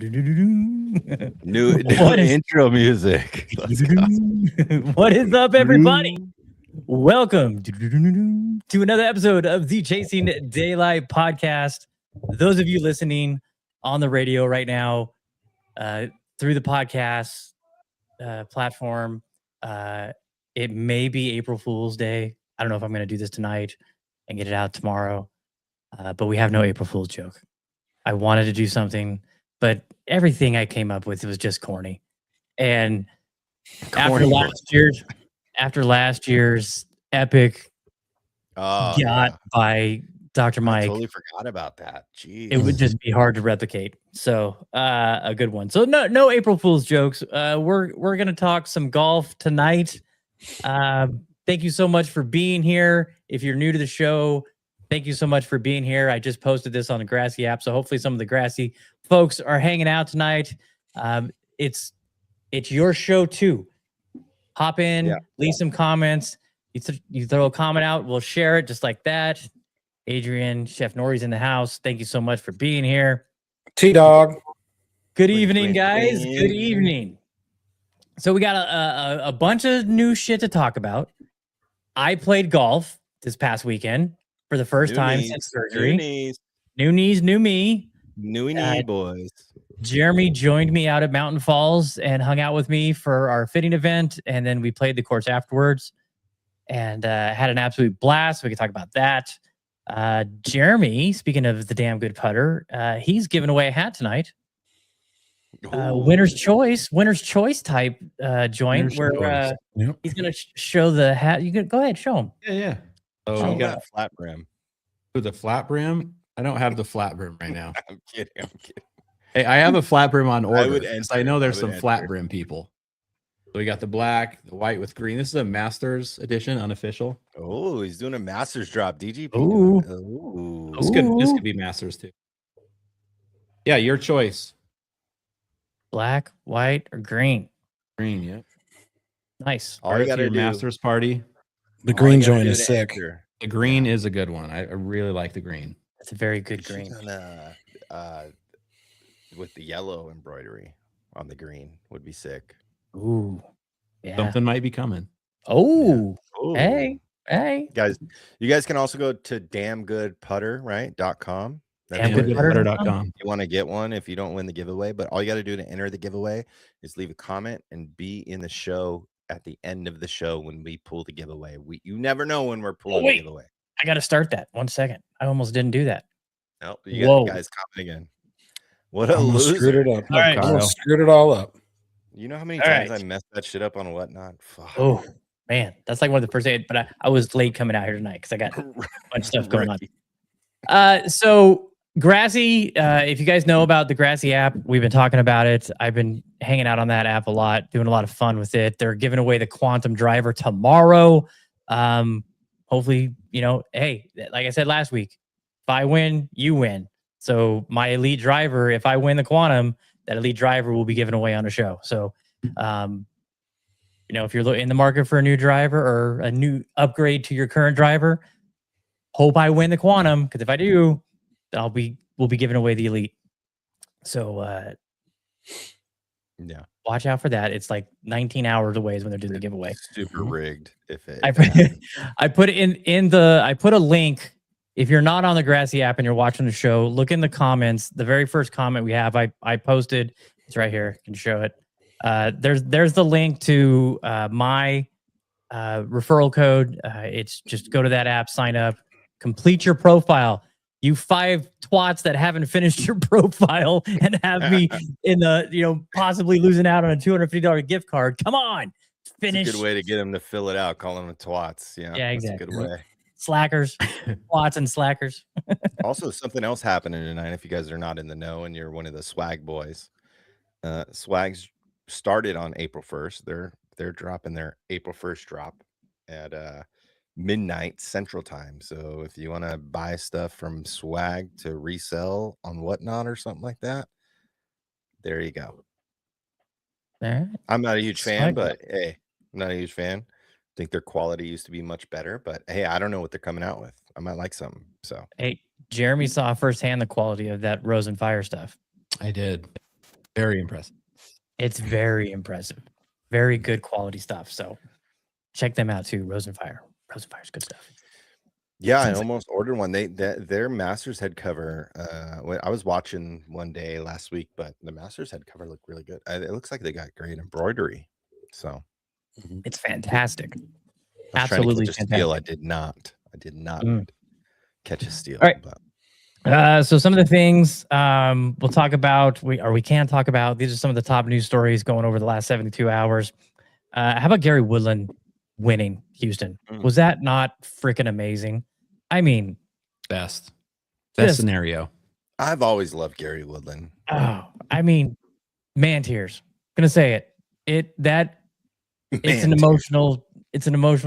New intro music. Let's go. What is up, everybody? Welcome to another episode of the Chasing Daylight podcast. Those of you listening on the radio right now, through the podcast platform, it may be April Fool's Day. I don't know if I'm going to do this tonight and get it out tomorrow, but we have no April Fool's joke. I wanted to do something, but everything I came up with was just corny. And after last year's epic by Dr. Mike, I totally forgot about that. Jeez. It would just be hard to replicate. So a good one. So no April Fool's jokes. We're gonna talk some golf tonight. Thank you so much for being here. If you're new to the show, thank you so much for being here. I just posted this on the Grassy app, so hopefully some of the Grassy folks are hanging out tonight. It's your show too. Hop in, leave some comments. You throw a comment out, we'll share it just like that. Adrian, Chef Nori's in the house. Thank you so much for being here. T-Dog. Good evening, guys. Good evening. So we got a bunch of new shit to talk about. I played golf this past weekend for the first time since surgery. New knees, new me. New knee boys. Jeremy joined me out at Mountain Falls and hung out with me for our fitting event, and then we played the course afterwards and had an absolute blast. We could talk about that. Jeremy, speaking of the damn good putter, he's giving away a hat tonight. Winner's choice type joint where he's gonna show the hat. You can go ahead, show him. Yeah. Oh, you got a flat brim. With the flat brim? I don't have the flat brim right now. I'm kidding. Hey, I have a flat brim on order. I know there's some flat brim people. So we got the black, the white with green. This is a Masters edition, unofficial. Oh, he's doing a Masters drop. DGP. Ooh. This could be Masters too. Yeah, your choice. Black, white, or green? Green, yeah. Nice. All you got to Masters party. The green joint is sick. The green is a good one. I really like the green. It's a very good green. With the yellow embroidery on the green would be sick. Ooh, yeah. Something might be coming. Oh, yeah. Hey, guys! You guys can also go to damngoodputter, right? .com. Damngoodputter.com. You want to get one if you don't win the giveaway, but all you got to do to enter the giveaway is leave a comment and be in the show at the end of the show when we pull the giveaway. You never know when we're pulling the giveaway. I got to start that. 1 second. I almost didn't do that. No, you got the guys comment again. What a loser. Screwed it up. All right. Screwed it all up. You know how many times I messed that shit up on Whatnot? Fuck. Oh, man. That's like one of the first days, but I was late coming out here tonight because I got a bunch of stuff going on. So Grassy, if you guys know about the Grassy app, we've been talking about it. I've been hanging out on that app a lot, doing a lot of fun with it. They're giving away the Quantum Driver tomorrow. Hopefully, hey, like I said last week, if I win, you win. So my elite driver, if I win the Quantum, that elite driver will be given away on the show. So, if you're in the market for a new driver or a new upgrade to your current driver, hope I win the Quantum, because if I do, we'll be giving away the elite. So, watch out for that. It's like 19 hours away is when they're doing the giveaway. Super rigged. I put a link. If you're not on the Grassy app and you're watching the show, look in the comments. The very first comment we have, I posted. It's right here. I can show it. There's the link to my referral code. It's just go to that app, sign up, complete your profile. You 5 twats that haven't finished your profile and have me in the, possibly losing out on a $250 gift card. Come on, finish. It's a good way to get them to fill it out. Call them twats. Yeah, exactly. That's a good way. Slackers, twats and slackers. Also, something else happening tonight. If you guys are not in the know and you're one of the swag boys, swags started on April 1st. They're dropping their April 1st drop at midnight Central Time. So if you want to buy stuff from swag to resell on Whatnot or something like that, there you go. All right. I'm not a huge fan, but hey, I'm not a huge fan. I think their quality used to be much better, but hey, I don't know what they're coming out with. I might like something. So hey, Jeremy saw firsthand the quality of that Rose and Fire stuff. I did. Very impressive. It's very impressive. Very good quality stuff. So check them out too. Rosenfire. Rosenfire's good stuff. Yeah, I almost ordered one. Their Masters head cover. I was watching one day last week, but the Masters head cover looked really good. It looks like they got great embroidery. So it's fantastic. Absolutely fantastic. Steal. I did not catch a steal. All right. But. So some of the things we'll talk about, we can talk about. These are some of the top news stories going over the last 72 hours. How about Gary Woodland winning Houston? Was that not freaking amazing? I mean, best scenario. I've always loved Gary Woodland. Oh, I mean, man tears. I'm gonna say it. It's an emotional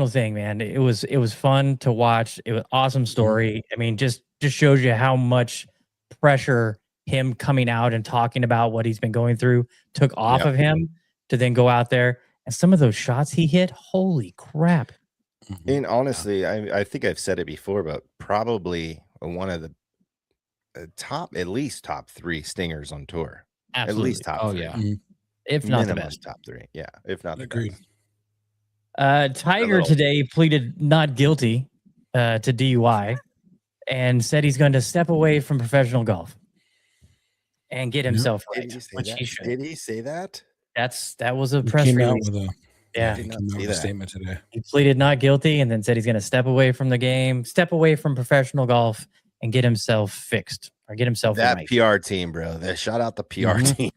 thing, man. It was fun to watch. It was an awesome story. I mean, just shows you how much pressure him coming out and talking about what he's been going through took off of him to then go out there. And some of those shots he hit, holy crap. And honestly, I think I've said it before, but probably one of the at least top 3 stingers on tour. Absolutely. At least top 3. Yeah. If not the best. Top 3. Yeah. If not the Agreed. best. Tiger today pleaded not guilty to DUI and said he's going to step away from professional golf and get himself right, which he should. Did he say that? That was a press release. Yeah, he came out with a statement today. He pleaded not guilty and then said he's going to step away from the game, step away from professional golf, and get himself fixed or get himself that right. PR team, bro. Shout out the PR team.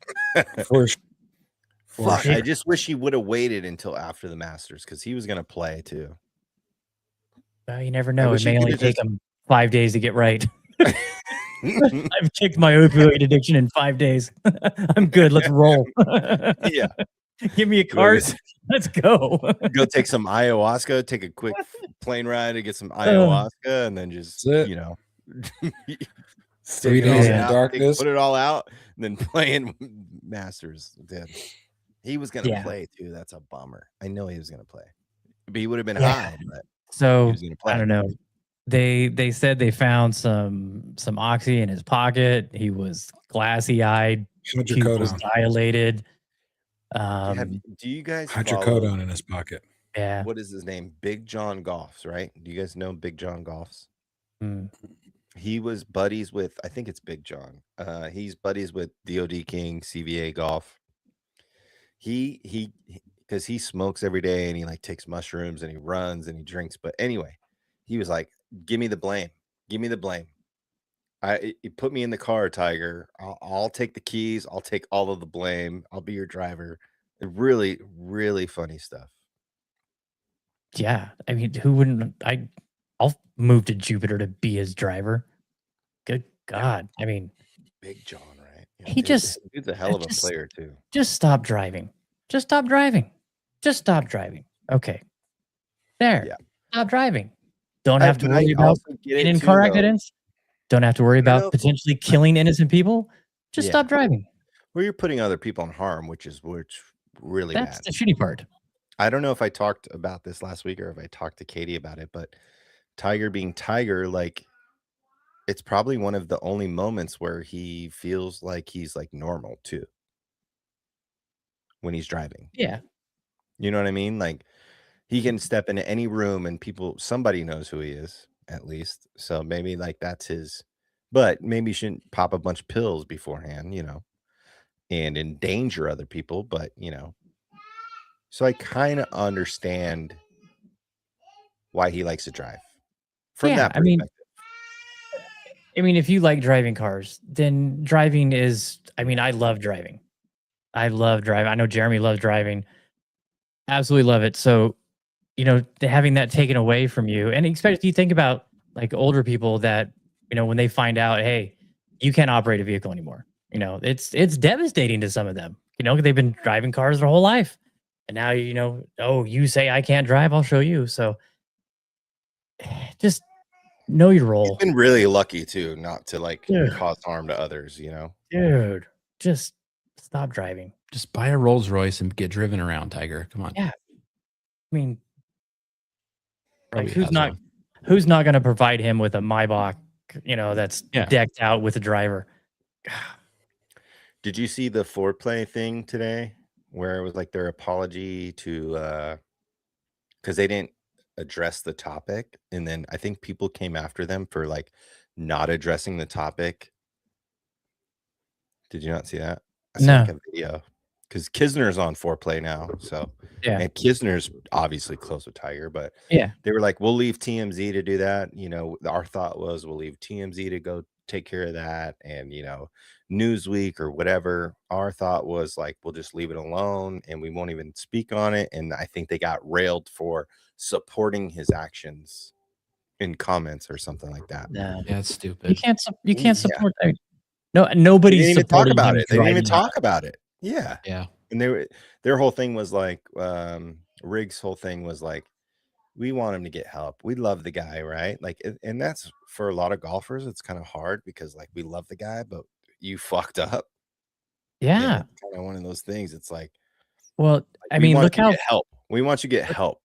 For sure. I just wish he would have waited until after the Masters because he was going to play too. Well, you never know. It may only take him 5 days to get right. I've kicked my opioid addiction in 5 days. I'm good. Let's roll. Yeah. Give me a cart. Let's go. Go take some ayahuasca, take a quick plane ride to get some ayahuasca, and then just, 3 days in the darkness. Put it all out, and then playing Masters. He was going to play, too. That's a bummer. I know he was going to play. But he would have been high. But so, I don't know. They said they found some oxy in his pocket. He was glassy-eyed. He was dilated. Do you guys hydrocodone in his pocket? Yeah. What is his name? Big John Golfs, right? Do you guys know Big John Golfs? He was buddies with, I think it's Big John. He's buddies with DOD King, CVA Golf. He because he smokes every day and he like takes mushrooms and he runs and he drinks. But anyway, he was like, give me the blame. Give me the blame. You put me in the car, Tiger. I'll take the keys. I'll take all of the blame. I'll be your driver. Really, really funny stuff. Yeah. I mean, who wouldn't? I'll move to Jupiter to be his driver. Good God. I mean, Big John, right? Yeah, he's a hell of a player, too. Just stop driving. Just stop driving. Just stop driving. Okay. There. Yeah. Stop driving. Don't have to worry about getting in car accidents. Don't have to worry about potentially killing innocent people. Just stop driving. Well, you're putting other people in harm, which really bad. That's the shitty part. I don't know if I talked about this last week or if I talked to Katie about it, but Tiger being Tiger, like, it's probably one of the only moments where he feels like he's like normal too. When he's driving. Yeah. You know what I mean? Like, he can step into any room and somebody knows who he is, at least. So maybe like that's his, but maybe he shouldn't pop a bunch of pills beforehand, and endanger other people. But, so I kind of understand why he likes to drive from that perspective. I mean, if you like driving cars, then driving is, I love driving. I love driving. I know Jeremy loves driving. Absolutely love it. So, having that taken away from you, and especially you think about like older people that, when they find out, hey, you can't operate a vehicle anymore. It's devastating to some of them. They've been driving cars their whole life, and now you say I can't drive, I'll show you. So, just know your role. You've been really lucky too, not to like cause harm to others. Dude, just stop driving. Just buy a Rolls Royce and get driven around, Tiger. Come on. Yeah. I mean, like who's not going to provide him with a Maybach, that's decked out with a driver? Did you see the foreplay thing today where it was like their apology to because they didn't address the topic, and then I think people came after them for like not addressing the topic. Did you not see that? I saw like a video because Kisner's on foreplay now, so yeah, and Kisner's obviously close with Tiger, but yeah, they were like, we'll leave TMZ to do that. You know, our thought was we'll leave TMZ to go take care of that, and you know, Newsweek or whatever. Our thought was like, we'll just leave it alone and we won't even speak on it. And I think they got railed for supporting his actions in comments or something like that. no, Yeah, it's stupid. You can't support that. No, nobody's They didn't even talk supporting about him it. They didn't even right now. talk about it. Yeah. Yeah. And their whole thing was like, Riggs' whole thing was like, we want him to get help. We love the guy, right? Like, and that's for a lot of golfers, it's kind of hard because like we love the guy, but you fucked up. Yeah. Kind of one of those things. It's like, well, I mean, look how help. We want you to get help.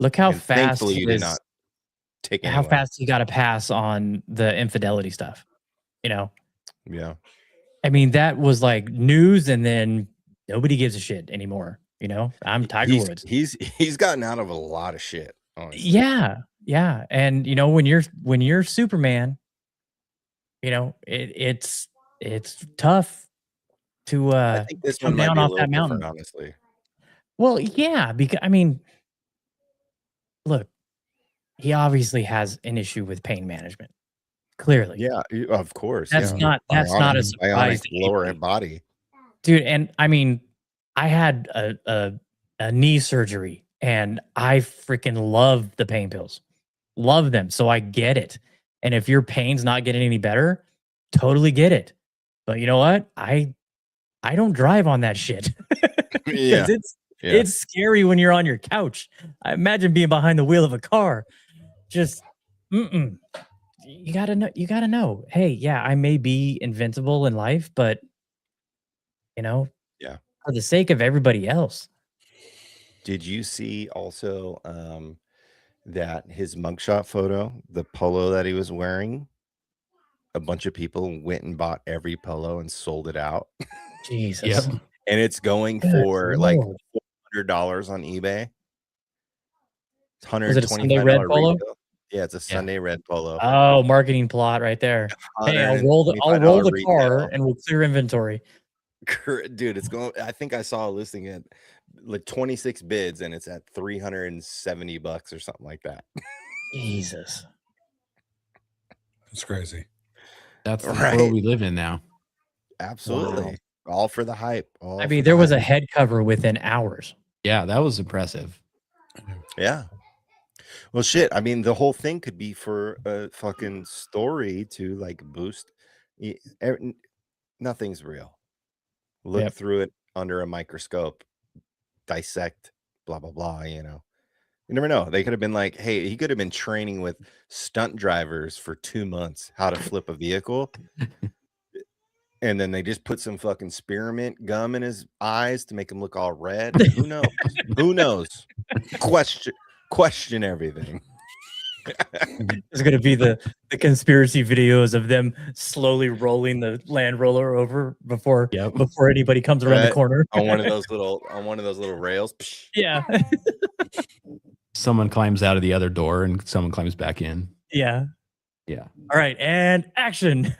Look how And fast thankfully you did not take how fast he got a pass on the infidelity stuff. You know? Yeah. I mean, that was like news, and then nobody gives a shit anymore. You know, I'm Tiger Woods. He's gotten out of a lot of shit. Honestly. Yeah, yeah, and you know, when you're Superman, you know, it's tough to I think this come one might down be a off little that mountain. different, honestly. Well, yeah, because I mean, look, he obviously has an issue with pain management. Clearly, Yeah, of course. that's not a surprise to lower anybody. body, dude. And I mean, I had a knee surgery, and I freaking love the pain pills, love them. So I get it. And if your pain's not getting any better, totally get it. But you know what? I don't drive on that shit. Yeah. It's scary when you're on your couch. I imagine being behind the wheel of a car. Just you gotta know. Hey, yeah, I may be invincible in life, but you know, yeah, for the sake of everybody else. Did you see also that his mugshot photo, the polo that he was wearing, a bunch of people went and bought every polo and sold it out. Jesus. Yep. And it's going for like $400 on eBay. It's $125 retail. Yeah, it's a Sunday red polo. Oh, marketing plot right there. Hey, I'll roll the car and we'll clear inventory. Dude, it's going. I think I saw a listing at like 26 bids, and it's at $370 or something like that. Jesus, that's crazy. That's the world we live in now. Absolutely, all for the hype. I mean, there was a head cover within hours. Yeah, that was impressive. Yeah. Well, shit. I mean, the whole thing could be for a fucking story to like boost. Nothing's real. Look through it under a microscope, dissect, blah, blah, blah. You know, you never know. They could have been like, hey, he could have been training with stunt drivers for 2 months how to flip a vehicle. And then they just put some fucking spearmint gum in his eyes to make him look all red. Who knows? Who knows? Question everything. There's gonna be the conspiracy videos of them slowly rolling the Land Rover over before anybody comes around the corner on one of those little rails. Yeah. Someone climbs out of the other door and someone climbs back in. Yeah. Yeah. All right, and action.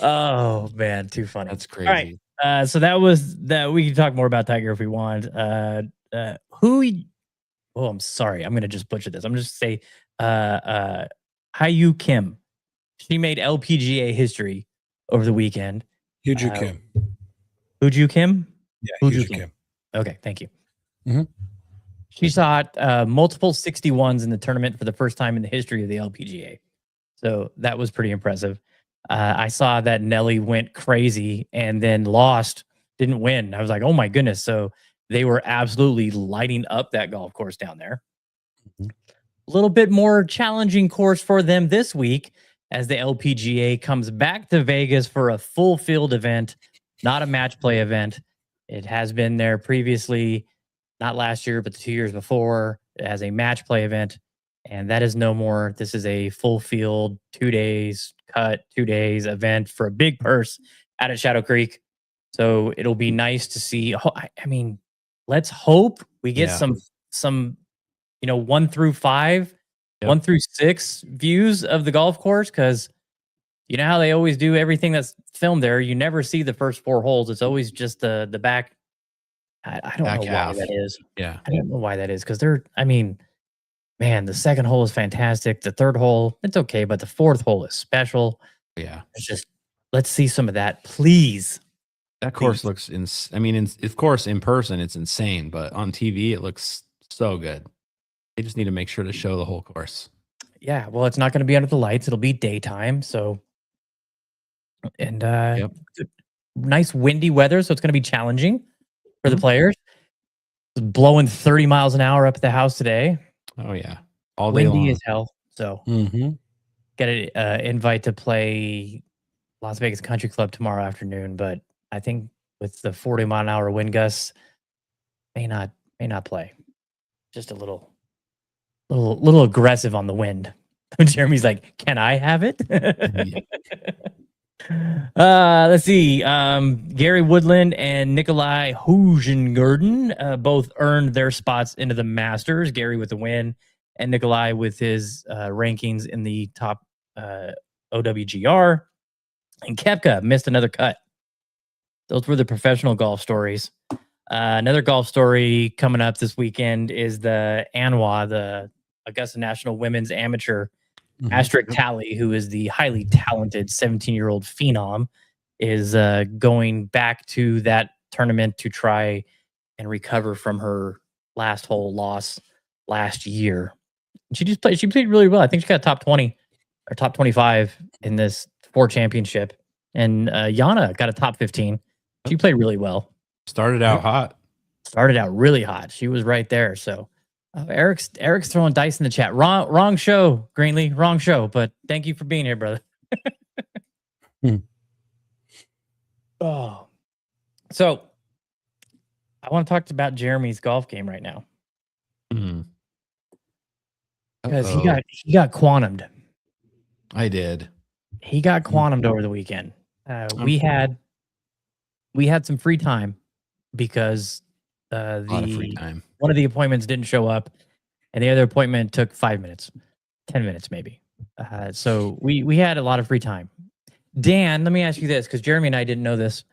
Oh man, too funny. That's crazy. All right. So that was that. We can talk more about Tiger if we want. I'm sorry. I'm gonna just butcher this. I'm just say Hyu Kim. She made LPGA history over the weekend. Hyu Kim. Hyu Kim? Yeah, Hyu Kim. Okay, thank you. Mm-hmm. She shot multiple 61s in the tournament for the first time in the history of the LPGA. So that was pretty impressive. I saw that Nelly went crazy and then lost, didn't win. I was like, oh my goodness. So they were absolutely lighting up that golf course down there. A little bit more challenging course for them this week as the LPGA comes back to Vegas for a full field event, not a match play event. It has been there previously, not last year, but the 2 years before, as a match play event. And that is no more. This is a full field, 2 days, cut, 2 days event for a big purse. out at Shadow Creek. So it'll be nice to see. I mean, let's hope we get some 1 through 5, 1 through 6 views of the golf course, because you know how they always do everything that's filmed there. You never see the first 4 holes. It's always just the back. I don't know why that is. Yeah. I don't know why that is, because man, the second hole is fantastic. The third hole, it's okay, but the fourth hole is special. Yeah. It's just, let's see some of that, please. That course looks of course, in person, it's insane, but on TV, it looks so good. They just need to make sure to show the whole course. Yeah. Well, it's not going to be under the lights. It'll be daytime. So, and nice windy weather. So it's going to be challenging for the players. It's blowing 30 miles an hour up at the house today. Oh yeah. All day windy long. as hell. So get an invite to play Las Vegas Country Club tomorrow afternoon, but I think with the 40 mile an hour wind gusts, may not play. Just a little aggressive on the wind. Jeremy's like, can I have it? Let's see. Gary Woodland and Nikolai Hoegengarden both earned their spots into the Masters. Gary with the win, and Nikolai with his rankings in the top OWGR. And Koepka missed another cut. Those were the professional golf stories. Another golf story coming up this weekend is the ANWA, the Augusta National Women's Amateur. Astrid Talley, who is the highly talented 17-year-old phenom, is going back to that tournament to try and recover from her last hole loss last year. She played really well. I think she got top 20 or top 25 in this 4 championship. And Yana got a top 15. She played really well. Started out hot. Started out really hot. She was right there. So Eric's throwing dice in the chat. Wrong show, Greenlee. Wrong show. But thank you for being here, brother. Oh, so I want to talk about Jeremy's golf game right now because he got quantumed. I did. He got quantumed over the weekend. We had some free time because a lot of free time. One of the appointments didn't show up, and the other appointment took 5 minutes, 10 minutes maybe. So we had a lot of free time. Dan, let me ask you this, because Jeremy and I didn't know this.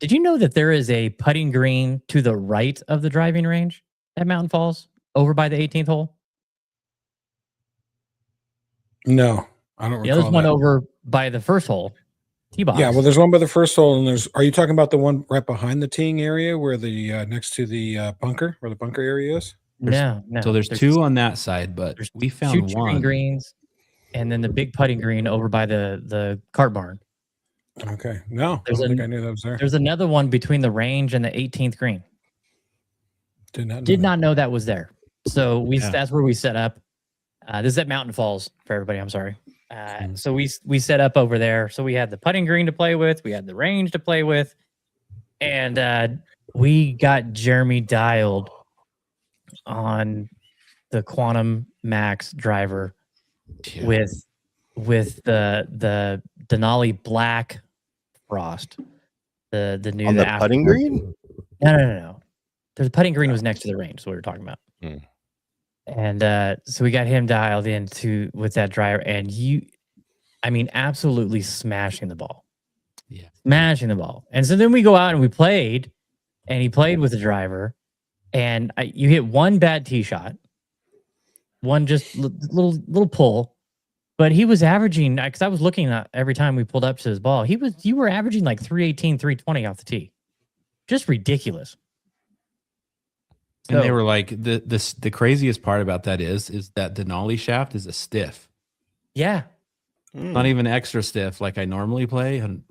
Did you know that there is a putting green to the right of the driving range at Mountain Falls, over by the 18th hole? No, I don't recall. There's one over by the first hole. T-box. Yeah, well, there's one by the first hole, and are you talking about the one right behind the teeing area where the next to the bunker, where the bunker area is? No. So there's 2 on that side, but we found 2 one greens, and then the big putting green over by the cart barn. Okay, no, I don't think I knew that was there. There's another one between the range and the 18th green. Did not know that was there. So that's where we set up. This is at Mountain Falls for everybody. I'm sorry. So we set up over there. So we had the putting green to play with. We had the range to play with. And we got Jeremy dialed on the Quantum Max driver with the Denali Black Frost. The new on the putting green? No. The putting green was next to the range. That's what we were talking about. And so we got him dialed into with that driver, and absolutely smashing the ball. Yeah. Smashing the ball. And so then we go out and we played, and he played with the driver, and you hit one bad tee shot, one just little pull, but he was averaging, because I was looking at every time we pulled up to his ball, you were averaging like 318, 320 off the tee. Just ridiculous. And they were like, the craziest part about that is that Denali shaft is a stiff. Yeah. Not even extra stiff like I normally play. And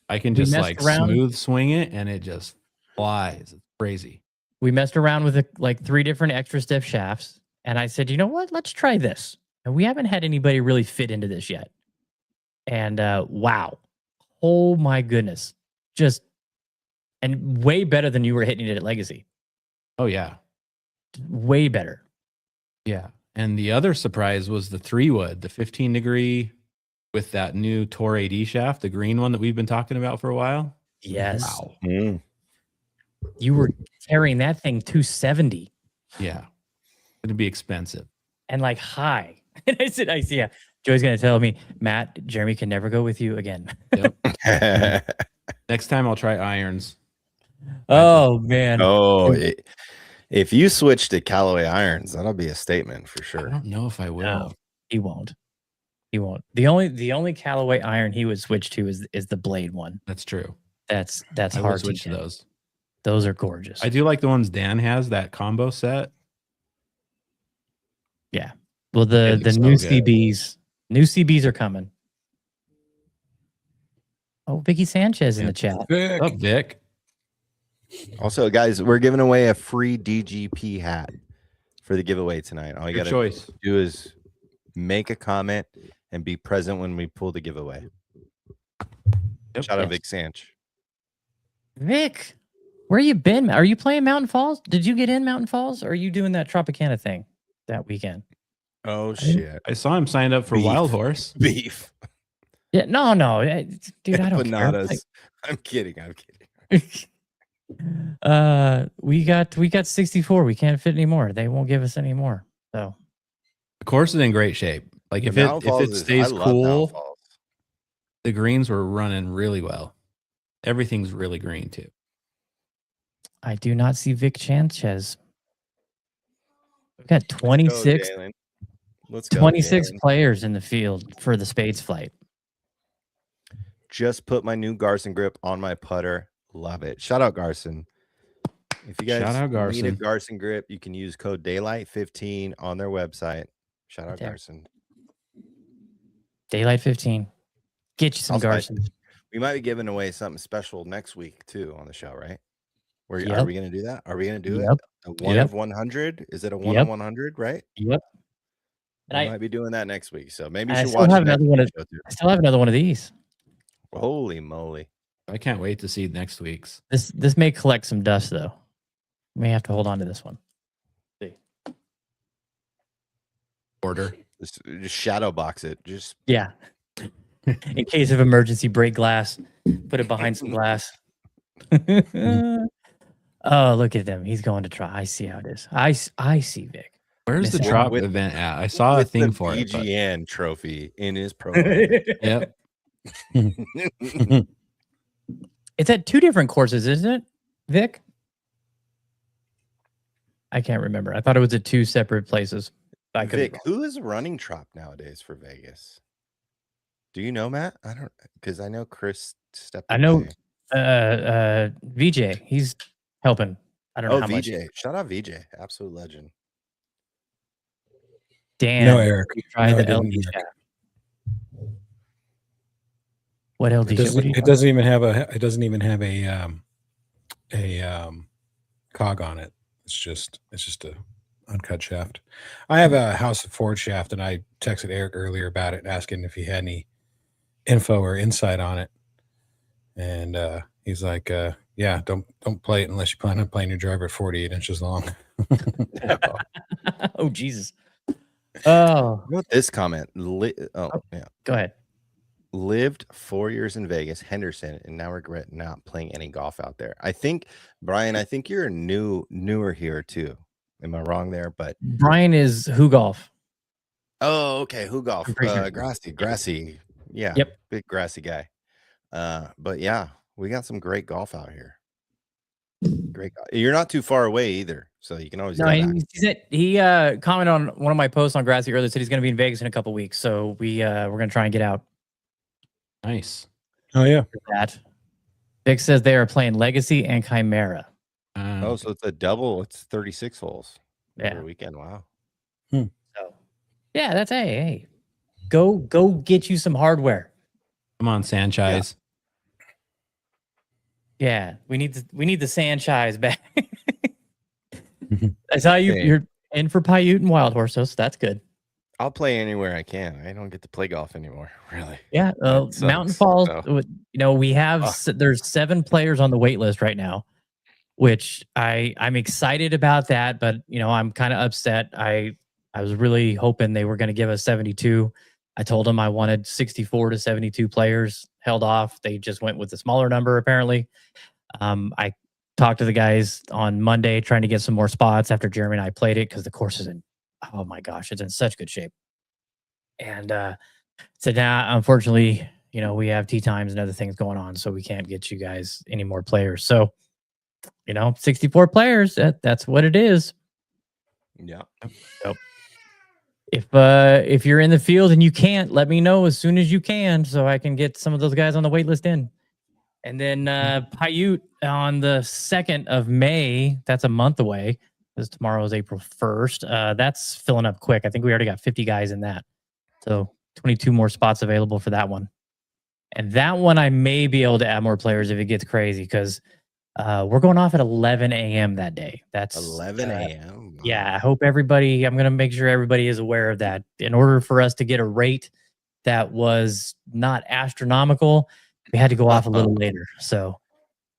I can just like smooth swing it and it just flies. It's crazy. We messed around with like 3 different extra stiff shafts. And I said, you know what? Let's try this. And we haven't had anybody really fit into this yet. And wow. Oh my goodness. And way better than you were hitting it at Legacy. Oh, yeah. Way better. Yeah. And the other surprise was the 3-wood, the 15-degree with that new Tour AD shaft, the green one that we've been talking about for a while. Yes. Wow. You were carrying that thing 270. Yeah. It'd be expensive. And like high. And I said, yeah. Joey's going to tell me, Matt, Jeremy can never go with you again. Yep. Next time I'll try irons. Oh, man. If you switch to Callaway irons, that'll be a statement for sure. I don't know if I will. No, he won't. He won't. The only Callaway iron he would switch to is the blade one. That's true. That's I hard would to switch to get. those. Those are gorgeous. I do like the ones Dan has, that combo set. Yeah. Well, the so new good. CBs are coming. Oh, Vicky Sanchez in the chat. Vic. What's up, Vic? Also, guys, we're giving away a free DGP hat for the giveaway tonight. All you Your got choice. to do is make a comment and be present when we pull the giveaway. Yep. Shout out Vic Sanch. Vic, where you been? Are you playing Mountain Falls? Did you get in Mountain Falls? Or are you doing that Tropicana thing that weekend? Oh shit! I saw him signed up for Beef. Wild Horse. Beef. Yeah, no, dude, I don't care. Empanadas. I'm kidding. We got 64. We can't fit anymore. They won't give us any more. So The course is in great shape. Like if it stays cool, the greens were running really well. Everything's really green too. I do not see Vic Sanchez. We've got 26. Let's go, 26 Galen. players in the field for the Spades flight. Just put my new Garson grip on my putter. Love it. Shout out Garson. If you guys Shout out need a Garson. Garson grip, you can use code Daylight15 on their website. Shout out There. Garson. Daylight 15. Get you some Also, Garson. We might be giving away something special next week too on the show, right? Are Yep. we going to do that? Are we going to do Yep. it? A 1 Yep. of 100? Is it a 1 Yep. of 100, right? Yep. We And might be doing that next week. So maybe you I should still watch have the another one of- show too. I still have another one of these. Holy moly. I can't wait to see next week's. This may collect some dust though. May have to hold on to this one. Order. Just shadow box it. Just Yeah. In case of emergency, break glass. Put it behind some glass. Oh, look at him. He's going to try. I see how it is. I see Vic. Where's the Missing drop with- event at? I saw a with thing the for it. but- BGN trophy in his pro. Yep. It's at two different courses, isn't it, Vic? I can't remember. I thought it was at two separate places. I could be Vic, who is running Trop nowadays for Vegas? Do you know, Matt? I don't, because I know Chris stepped I know away. VJ. He's helping. I don't know Oh, how much. VJ. Shout out VJ. Absolute legend. Dan. No, Eric. we tried No, I the didn't, LD Eric. shaft. What LD It shaft? What doesn't, are you it doesn't even have a cog on it. It's just a uncut shaft. I have a House of Ford shaft, and I texted Eric earlier about it, asking if he had any info or insight on it. And he's like, "Yeah, don't play it unless you plan on playing your driver at 48 inches long." Oh Jesus. Oh, What this comment? Yeah. go ahead. Lived 4 years in Vegas, Henderson, and now regret not playing any golf out there. I think, Brian, you're newer here too. Am I wrong there? But Brian is Who Golf. oh, okay. Who golf? I'm pretty sure. Grassy. Yeah. Yep. Big Grassy guy. But yeah, we got some great golf out here. Great. You're not too far away either, so you can always No, go back. he commented on one of my posts on Grassy earlier. Said he's going to be in Vegas in a couple weeks, so we're going to try and get out. Nice. Oh yeah. For that. Vic says they are playing Legacy and Chimera. Oh, so it's a double. It's 36 holes. Yeah. Per weekend. Wow. So yeah, that's hey. Go get you some hardware. Come on, Sanchez. Yeah, we need the Sanchez back. I saw you're in for Paiute and Wild Horse, so that's good. I'll play anywhere I can. I don't get to play golf anymore, really. Yeah, That Mountain sucks, Falls. so. We have there's 7 players on the wait list right now, which I'm excited about that, but I'm kind of upset. I was really hoping they were going to give us 72. I told them I wanted 64 to 72 players, held off. They just went with a smaller number, apparently. I talked to the guys on Monday, trying to get some more spots after Jeremy and I played it, because the course is oh my gosh, it's in such good shape. And so now, unfortunately, we have tee times and other things going on, so we can't get you guys any more players. So, 64 players, that's what it is. Yeah. So if you're in the field and you can't, let me know as soon as you can, so I can get some of those guys on the wait list in. And then Paiute on the 2nd of May, that's a month away, because tomorrow is April 1st. That's filling up quick. I think we already got 50 guys in that. So 22 more spots available for that one. And that one, I may be able to add more players if it gets crazy, because we're going off at 11 a.m. that day. That's 11 a.m. Yeah, I hope I'm going to make sure everybody is aware of that. In order for us to get a rate that was not astronomical, we had to go off a little later. So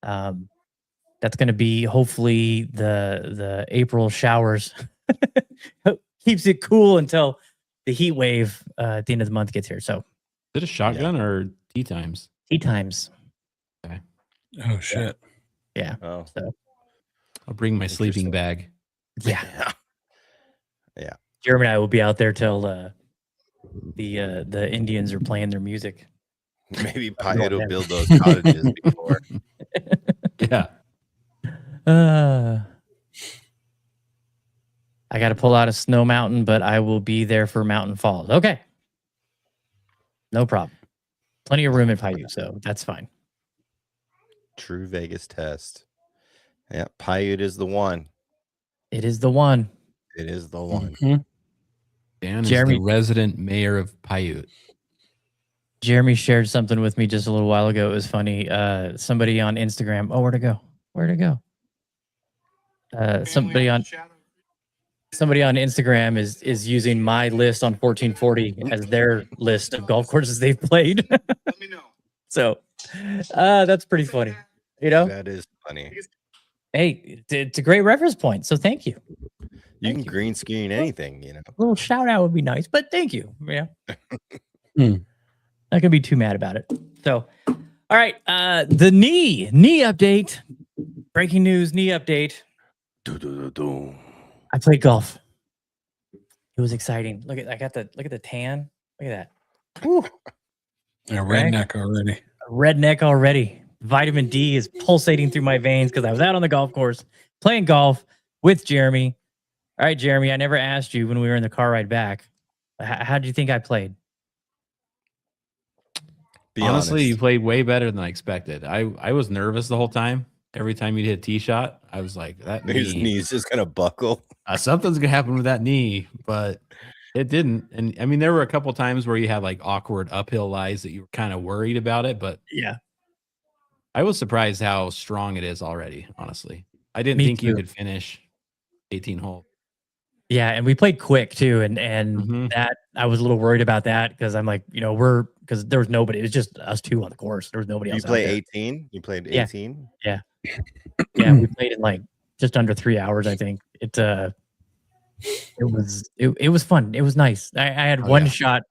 that's going to be hopefully the April showers. Keeps it cool until the heat wave at the end of the month gets here. So, is it a shotgun or tee times? Tee times. Okay. Oh shit. Yeah. Oh. So I'll bring my sleeping bag. Yeah. Yeah. Jeremy and I will be out there till the Indians are playing their music. Maybe Paiute will build those cottages before. Yeah. I got to pull out a Snow Mountain, but I will be there for Mountain Falls. Okay. No problem. Plenty of room in Paiute, so that's fine. True Vegas test. Yeah, Paiute is the one. It is the one. It is the one. Mm-hmm. Dan Jeremy, is the resident mayor of Paiute. Jeremy shared something with me just a little while ago. It was funny. Somebody on Instagram. Oh, where'd it go? Somebody on Instagram is using my list on 1440 as their list of golf courses they've played. Let me know. So that's pretty funny. That is funny. Hey, it's a great reference point. So thank you. You can green screen anything, A little shout out would be nice, but thank you. Yeah. Not gonna be too mad about it. So, all right. The knee update. Breaking news, knee update. I played golf. It was exciting. Look at the tan. Look at that. Woo. A redneck already. Redneck already. Vitamin D is pulsating through my veins because I was out on the golf course playing golf with Jeremy. All right, Jeremy, I never asked you when we were in the car ride back. How did you think I played? Honestly, you played way better than I expected. I was nervous the whole time. Every time you'd hit a tee shot, I was like, that his knee's just gonna buckle. Something's gonna happen with that knee, but it didn't. And I mean, there were a couple times where you had like awkward uphill lies that you were kind of worried about it, but yeah, I was surprised how strong it is already. Honestly, I didn't think you could finish 18 holes. Yeah, and we played quick too, and that I was a little worried about that because I'm like, because there was nobody. It was just us two on the course. There was nobody else. You play 18? You played 18? Yeah. Yeah, we played in like just under 3 hours, I think. It was fun. It was nice. I had one shot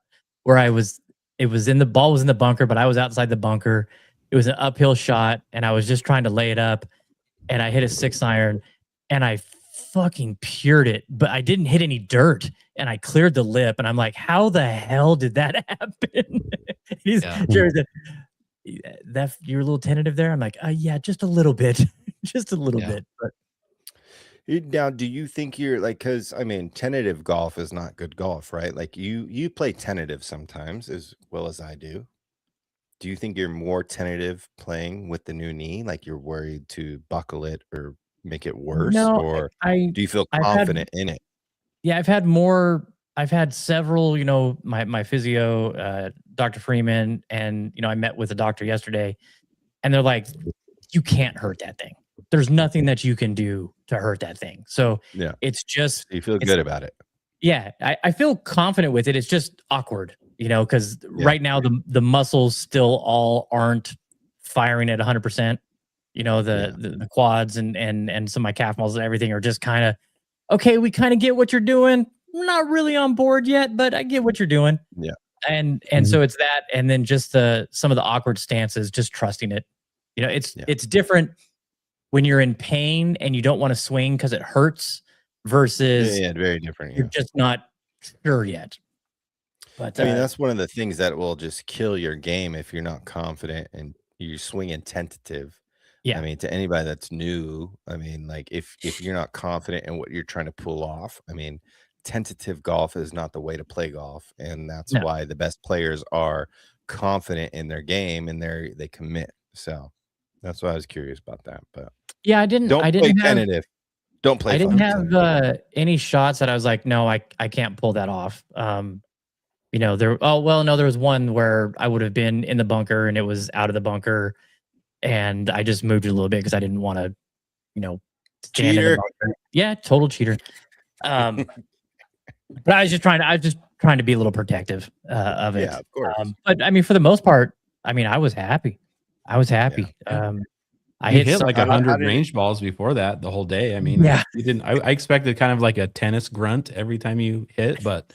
where the ball was in the bunker, but I was outside the bunker. It was an uphill shot, and I was just trying to lay it up, and I hit a 6-iron, and I fucking pured it, but I didn't hit any dirt, and I cleared the lip, and I'm like, how the hell did that happen? Jerry said, that you're a little tentative there. I'm like, yeah, just a little bit. Just a little bit. But now, do you think you're like, because I mean, tentative golf is not good golf, right? Like you play tentative sometimes as well as I do. Do you think you're more tentative playing with the new knee? Like you're worried to buckle it or make it worse? No, or do you feel confident in it? Yeah, I've had several, my physio, Dr. Freeman, and, I met with a doctor yesterday, and they're like, you can't hurt that thing. There's nothing that you can do to hurt that thing. So it's just, you feel good about it. Yeah. I feel confident with it. It's just awkward, because right now the muscles still all aren't firing at 100%. The quads and some of my calf muscles and everything are just kind of, okay, we kind of get what you're doing. I'm not really on board yet, but I get what you're doing. Yeah. And so it's that, and then just some of the awkward stances, just trusting it. You know, it's different when you're in pain and you don't want to swing because it hurts versus very different. You're just not sure yet. But I mean, that's one of the things that will just kill your game if you're not confident and you're swinging tentative. Yeah. I mean, to anybody that's new, I mean, like if you're not confident in what you're trying to pull off, I mean, tentative golf is not the way to play golf, and that's why the best players are confident in their game and they commit. So that's why I was curious about that. But yeah, I didn't play tentative. Don't play. I didn't have any shots that I was like, no, I can't pull that off. You know, there was one where I would have been in the bunker and it was out of the bunker, and I just moved it a little bit because I didn't want to, you know, stand in the bunker. Yeah, total cheater. But I was just trying to be a little protective of it. Yeah, of course. But I mean, for the most part, I mean, I was happy. Yeah. I hit like 100 range balls before that the whole day. I mean, you didn't. I expected kind of like a tennis grunt every time you hit, but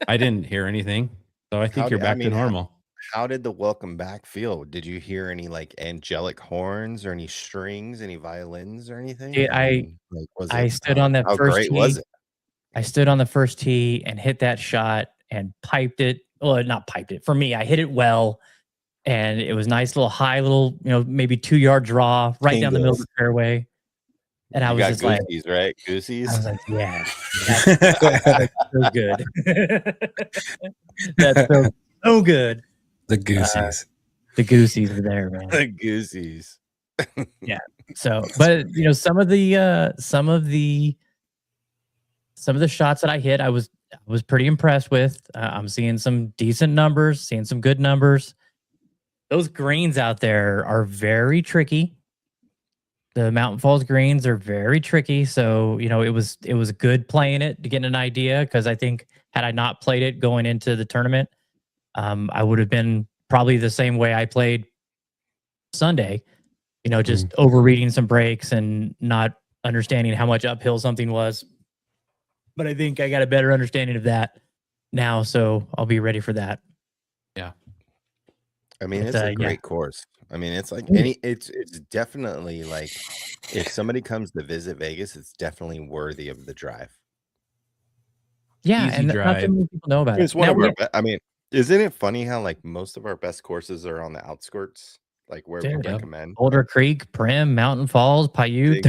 I didn't hear anything. So I think you're back to normal. How did the welcome back feel? Did you hear any like angelic horns or any strings, any violins or anything? Dude, I stood on that first tee. Was it? I stood on the first tee and hit that shot and piped it. Well, not piped it. For me, I hit it well. And it was nice little high, maybe 2-yard draw right down the middle of the fairway. And I was just like, right? Goosies. I was like, yeah, that's so good. That's so good. The goosies. The goosies are there, man. The goosies. Yeah. So, but some of the shots that I hit, I was pretty impressed with. I'm seeing some decent numbers, seeing some good numbers. Those greens out there are very tricky. The Mountain Falls greens are very tricky. So, it was good playing it to get an idea, because I think had I not played it going into the tournament, I would have been probably the same way I played Sunday, just overreading some breaks and not understanding how much uphill something was. But I think I got a better understanding of that now, so I'll be ready for that. Yeah. I mean, it's a great course. I mean, it's like it's definitely like, if somebody comes to visit Vegas, it's definitely worthy of the drive. Yeah, easy and not too many people know about it. It's one of our, I mean, isn't it funny how like most of our best courses are on the outskirts, like where we recommend? Boulder Creek, Primm, Mountain Falls, Paiute.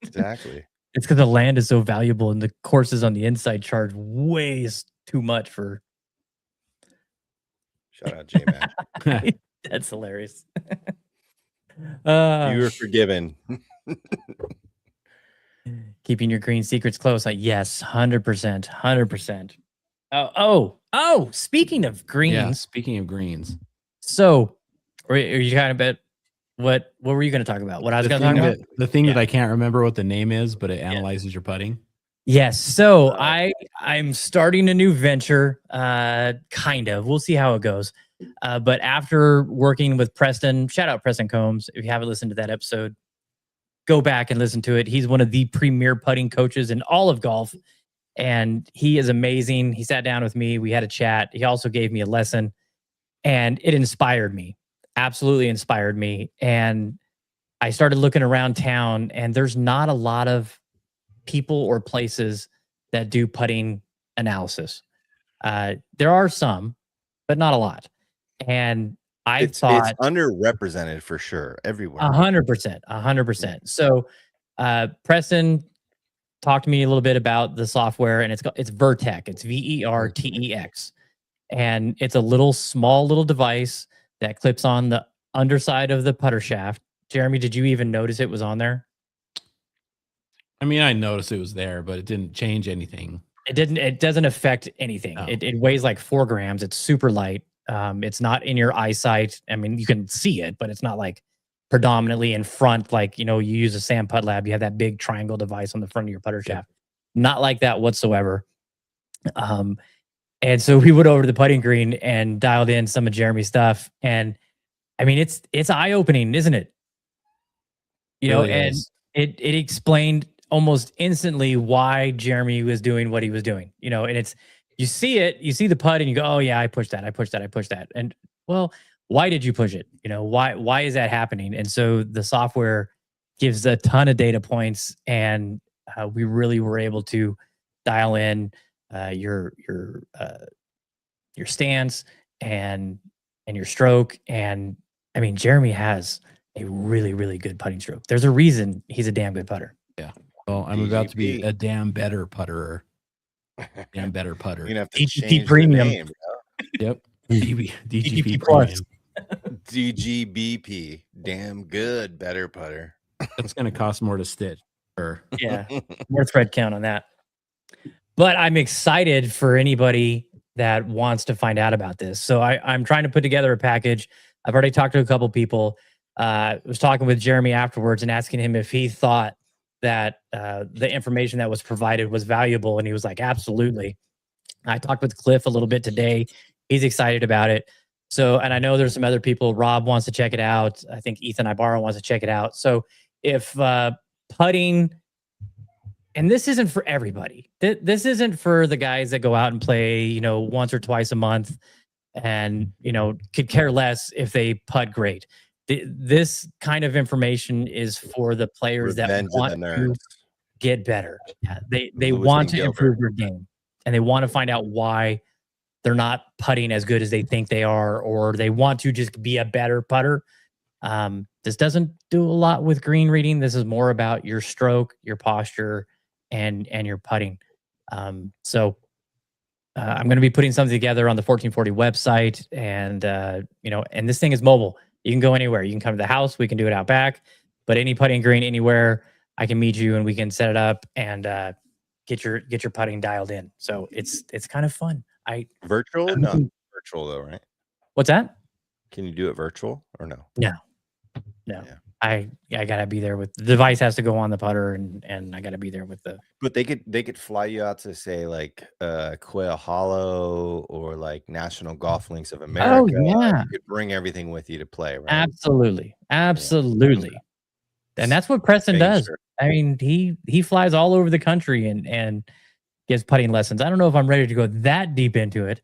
Exactly. It's because the land is so valuable and the courses on the inside charge way too much for. Shout out J-Man. That's hilarious. You were forgiven. Keeping your green secrets close. Yes, 100%. 100%. Oh, speaking of greens. Yeah, speaking of greens. So, are you kind of bet what were you going to talk about? What I was going to talk about? The thing that I can't remember what the name is, but it analyzes your putting. Yes. So I'm starting a new venture, kind of. We'll see how it goes. But after working with Preston, shout out Preston Combs. If you haven't listened to that episode, go back and listen to it. He's one of the premier putting coaches in all of golf, and he is amazing. He sat down with me. We had a chat. He also gave me a lesson, and it inspired me. Absolutely inspired me. And I started looking around town, and there's not a lot of people or places that do putting analysis. There are some, but not a lot. And I thought it's underrepresented for sure everywhere. 100%. So Preston talked to me a little bit about the software, and it's Vertex. It's Vertex. And it's a small little device that clips on the underside of the putter shaft. Jeremy, did you even notice it was on there? I mean, I noticed it was there, but it didn't change anything. It doesn't affect anything. Oh. It weighs like 4 grams. It's super light. It's not in your eyesight. I mean, you can see it, but it's not like predominantly in front. Like, you use a Sam Putt Lab, you have that big triangle device on the front of your putter shaft. Not like that whatsoever. And so we went over to the putting green and dialed in some of Jeremy's stuff. And I mean, it's eye-opening, isn't it? And it explained almost instantly why Jeremy was doing what he was doing, and you see it, you see the putt, and you go, "Oh yeah, I pushed that." And well, why did you push it? Why is that happening? And so the software gives a ton of data points, and we really were able to dial in your stance and your stroke. And I mean, Jeremy has a really, really good putting stroke. There's a reason he's a damn good putter. Yeah. Well, I'm about to be a damn better putterer. Damn better putter. You're gonna have to DGP change premium. the name, bro. Yep. DGP plus. DGBP. Damn good, better putter. That's going to cost more to stitch. Yeah. More thread count on that. But I'm excited for anybody that wants to find out about this. So I'm trying to put together a package. I've already talked to a couple people. I was talking with Jeremy afterwards and asking him if he thought that the information that was provided was valuable. And he was like, absolutely. I talked with Cliff a little bit today. He's excited about it. So, and I know there's some other people. Rob wants to check it out. I think Ethan Ibarra wants to check it out. So if putting, and this isn't for everybody. This isn't for the guys that go out and play, once or twice a month and, could care less if they putt great. This kind of information is for the players that want to get better. Yeah, they want to improve their game, and they want to find out why they're not putting as good as they think they are, or they want to just be a better putter. This doesn't do a lot with green reading. This is more about your stroke, your posture, and your putting. So I'm going to be putting something together on the 1440 website, and and this thing is mobile. You can go anywhere. You can come to the house. We can do it out back. But any putting green anywhere, I can meet you and we can set it up and get your putting dialed in. So it's kind of fun. Virtual? Not virtual though, right? What's that? Can you do it virtual or no? No. Yeah. I gotta be there with the device has to go on the putter and I gotta be there with the. But they could fly you out to say like Quail Hollow or like National Golf Links of America. Oh yeah, you could bring everything with you to play, right? Absolutely. Yeah. And that's what Preston does. Sure. I mean, he flies all over the country and gives putting lessons. I don't know if I'm ready to go that deep into it,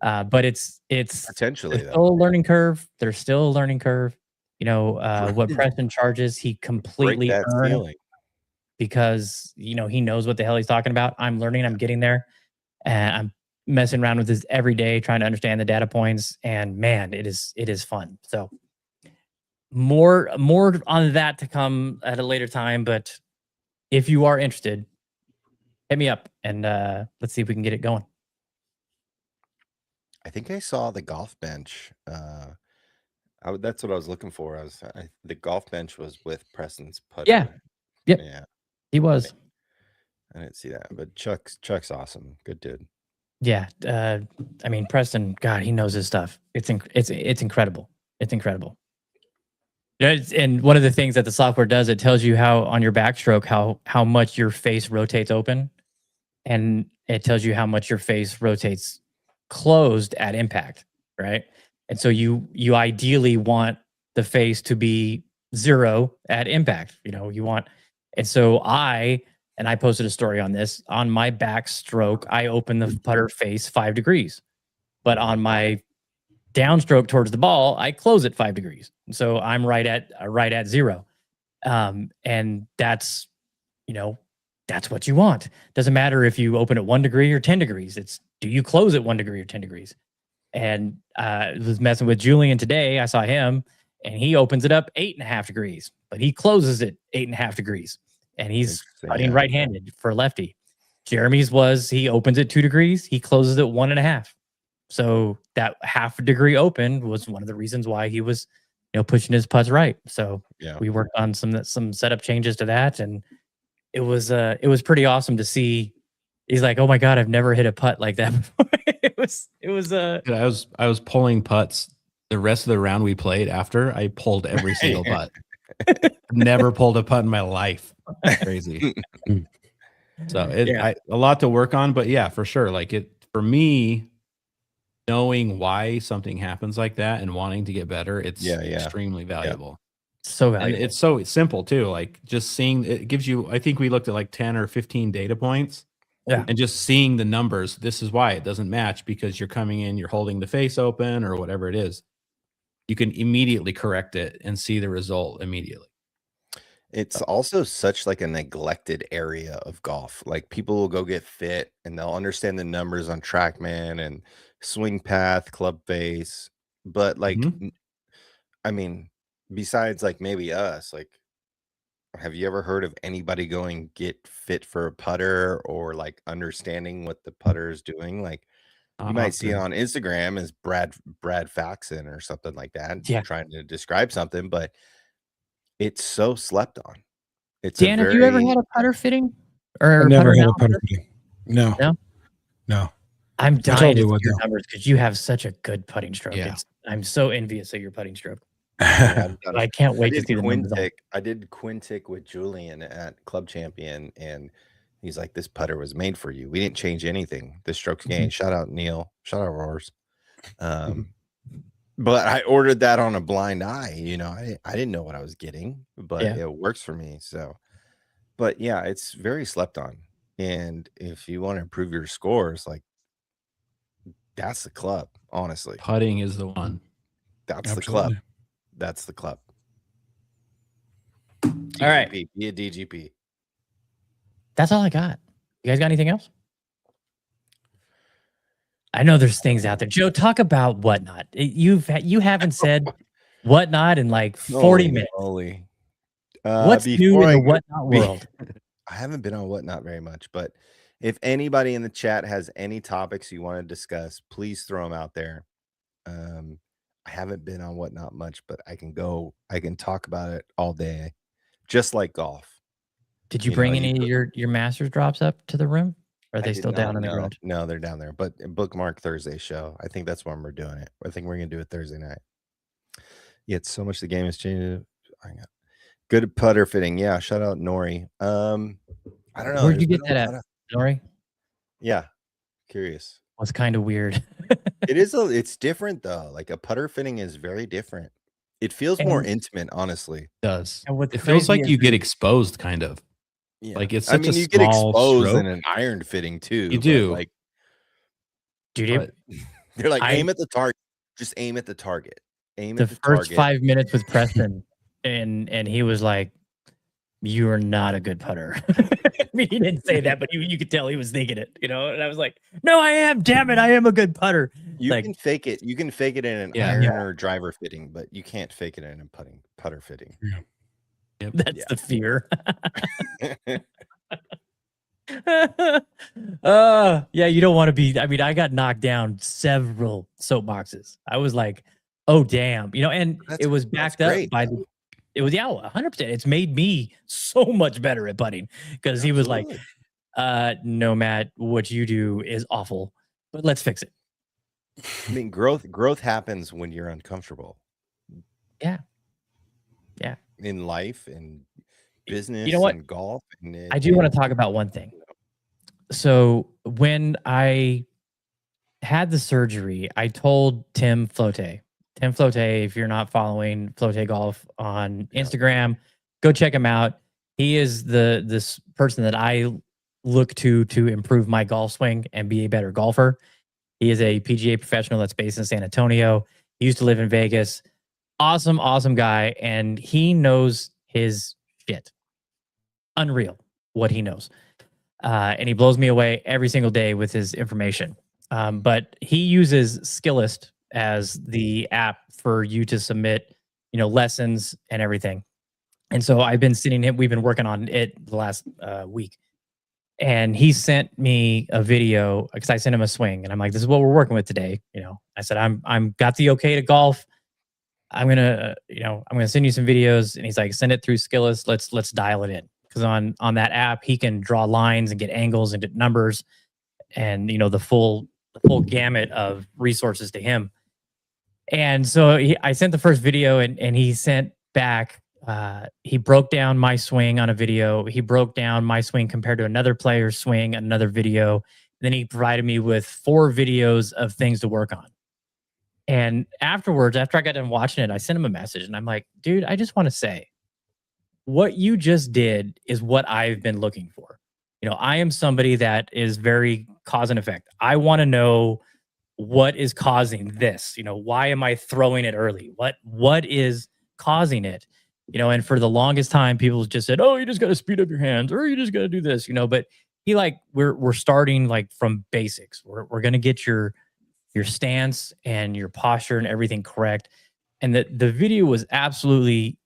but it's potentially still a learning curve. There's still a learning curve. What Preston charges, he completely earned because, he knows what the hell he's talking about. I'm learning, I'm getting there, and I'm messing around with this every day, trying to understand the data points. And man, it is fun. So more on that to come at a later time. But if you are interested, hit me up and let's see if we can get it going. I think I saw the golf bench. That's what I was looking for. The golf bench was with Preston's putter. Yeah. Yep. Yeah. He was. I didn't see that, but Chuck's awesome. Good dude. Yeah. I mean, Preston, God, he knows his stuff. It's incredible. It's incredible. And one of the things that the software does, it tells you how on your backstroke, how much your face rotates open, and it tells you how much your face rotates closed at impact, right? And so you ideally want the face to be 0 at impact. You want, and so I posted a story on this. On my backstroke, I open the putter face 5 degrees, but on my downstroke towards the ball, I close it 5 degrees. So I'm right at 0. And that's what you want. Doesn't matter if you open at 1 degree or 10 degrees. It's, do you close at 1 degree or 10 degrees? And I was messing with Julian today. I saw him and he opens it up 8.5 degrees, but he closes it 8.5 degrees. And he's putting right-handed for lefty. Jeremy's he opens it 2 degrees. He closes it 1.5. So that half a degree open was one of the reasons why he was, pushing his putts right. So we worked on some setup changes to that, and it was pretty awesome to see. He's like, "Oh my God, I've never hit a putt like that before." I was pulling putts the rest of the round we played. After I pulled every single putt, never pulled a putt in my life. Crazy. So a lot to work on, but yeah, for sure. Like for me, knowing why something happens like that and wanting to get better, it's extremely valuable. So valuable. And it's so simple too. Like just seeing, it gives you, I think we looked at like 10 or 15 data points Yeah. And just seeing the numbers, this is why it doesn't match, because you're coming in, you're holding the face open or whatever it is. You can immediately correct it and see the result immediately. It's also such like a neglected area of golf. Like people will go get fit and they'll understand the numbers on TrackMan and swing path, club face. But like, I mean, besides like maybe us, like, have you ever heard of anybody going get fit for a putter or like understanding what the putter is doing? Like you might see it on Instagram as Brad Faxon or something like that, trying to describe something, but it's so slept on. It's Dan, have you ever had a putter fitting? Or I never had a putter fitting. No. I'm dying to see your numbers because you have such a good putting stroke. Yeah. I'm so envious of your putting stroke. I can't wait to see the numbers. I did Quintic with Julian at Club Champion, and he's like, "This putter was made for you. We didn't change anything. The strokes gained." Shout out Neil. Shout out Roars. But I ordered that on a blind eye. You know, I didn't know what I was getting, but it works for me. So, but yeah, it's very slept on. And if you want to improve your scores, like that's the club. Honestly, putting is the one. That's the club. That's the club. DGP, all right. Be a DGP. That's all I got. You guys got anything else? I know there's things out there. Joe, talk about Whatnot. You haven't said Whatnot in like 40 minutes. Holy. What's new in the Whatnot world? I haven't been on Whatnot very much, but if anybody in the chat has any topics you want to discuss, please throw them out there. I haven't been on Whatnot much, but I can talk about it all day, just like golf. Did you bring any of your Masters drops up to the room? Or are they still down in the garage? No, they're down there, but bookmark Thursday show. I think that's when we're doing it. I think we're going to do it Thursday night. Yeah, it's so much the game has changed. Good putter fitting. Yeah, shout out Nori. I don't know. Where'd you get that at, Nori? Yeah, curious. It's kind of weird. It's different though. Like a putter fitting is very different. It feels more intimate, honestly. It does. It feels like you get exposed, kind of. Yeah. Like it's such a you get exposed stroke. in an iron fitting too. You do. Like, dude, they're like, aim at the target. Just aim at the target. Aim at the first target. 5 minutes with Preston, and he was like, "You are not a good putter." I mean, he didn't say that, but you could tell he was thinking it, you know. And I was like, "No, I am. Damn it, I am a good putter." You can fake it. You can fake it in an iron or driver fitting, but you can't fake it in a putter fitting. Yeah. Yep. That's the fear. You don't want to be. I mean, I got knocked down several soapboxes. I was like, "Oh damn," you know, and it was backed up by the. It was 100%. It's made me so much better at putting because he was like, "No, Matt, what you do is awful, but let's fix it." I mean, growth happens when you're uncomfortable. Yeah. In life and business, and golf. I do want to talk about one thing. So when I had the surgery, I told Tim Flote, if you're not following Flote Golf on Instagram, go check him out. He is this person that I look to improve my golf swing and be a better golfer. He is a PGA professional that's based in San Antonio. He used to live in Vegas. Awesome guy. And he knows his shit. Unreal what he knows. And he blows me away every single day with his information. But he uses Skillest as the app for you to submit, lessons and everything. And so we've been working on it the last week. And he sent me a video because I sent him a swing and I'm like, this is what we're working with today. I said, I'm got the okay to golf. I'm gonna send you some videos. And he's like, send it through Skillest. Let's dial it in. Because on that app, he can draw lines and get angles and get numbers and the full gamut of resources to him. And so I sent the first video and he sent back, he broke down my swing on a video. He broke down my swing compared to another player's swing, another video. Then he provided me with 4 videos of things to work on. And afterwards, after I got done watching it, I sent him a message and I'm like, dude, I just want to say what you just did is what I've been looking for. I am somebody that is very cause and effect. I want to know what is causing this. Why am I throwing it early? What is causing it? And for the longest time, people just said, "Oh, you just got to speed up your hands, or you just got to do this." But we're starting from basics. We're gonna get your stance and your posture and everything correct. And the video was absolutely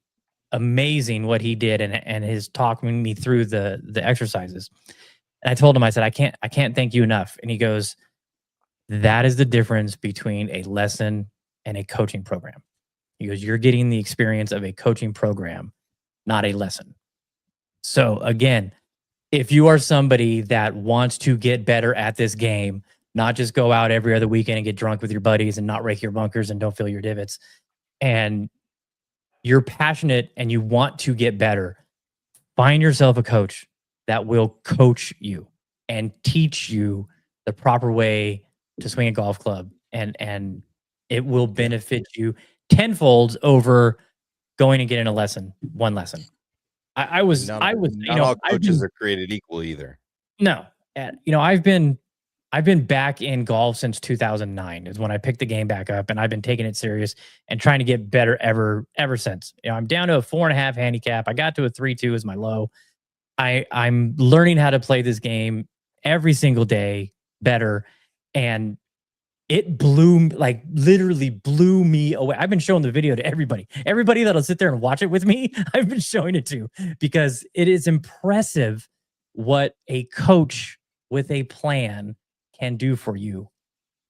amazing what he did and his talking me through the exercises. And I told him, I said, I can't thank you enough. And he goes, that is the difference between a lesson and a coaching program. He goes, you're getting the experience of a coaching program, not a lesson. So again, if you are somebody that wants to get better at this game, not just go out every other weekend and get drunk with your buddies and not rake your bunkers and don't fill your divots, and you're passionate and you want to get better, find yourself a coach that will coach you and teach you the proper way to swing a golf club, and it will benefit you tenfold over going and getting one lesson. Not all coaches are created equal either. No, I've been back in golf since 2009 is when I picked the game back up, and I've been taking it serious and trying to get better ever since. I'm down to a 4.5 handicap. I got to a 3.2 as my low. I'm learning how to play this game every single day better, and it literally blew me away. I've been showing the video to everybody that'll sit there and watch it with me. I've been showing it to, because it is impressive what a coach with a plan can do for you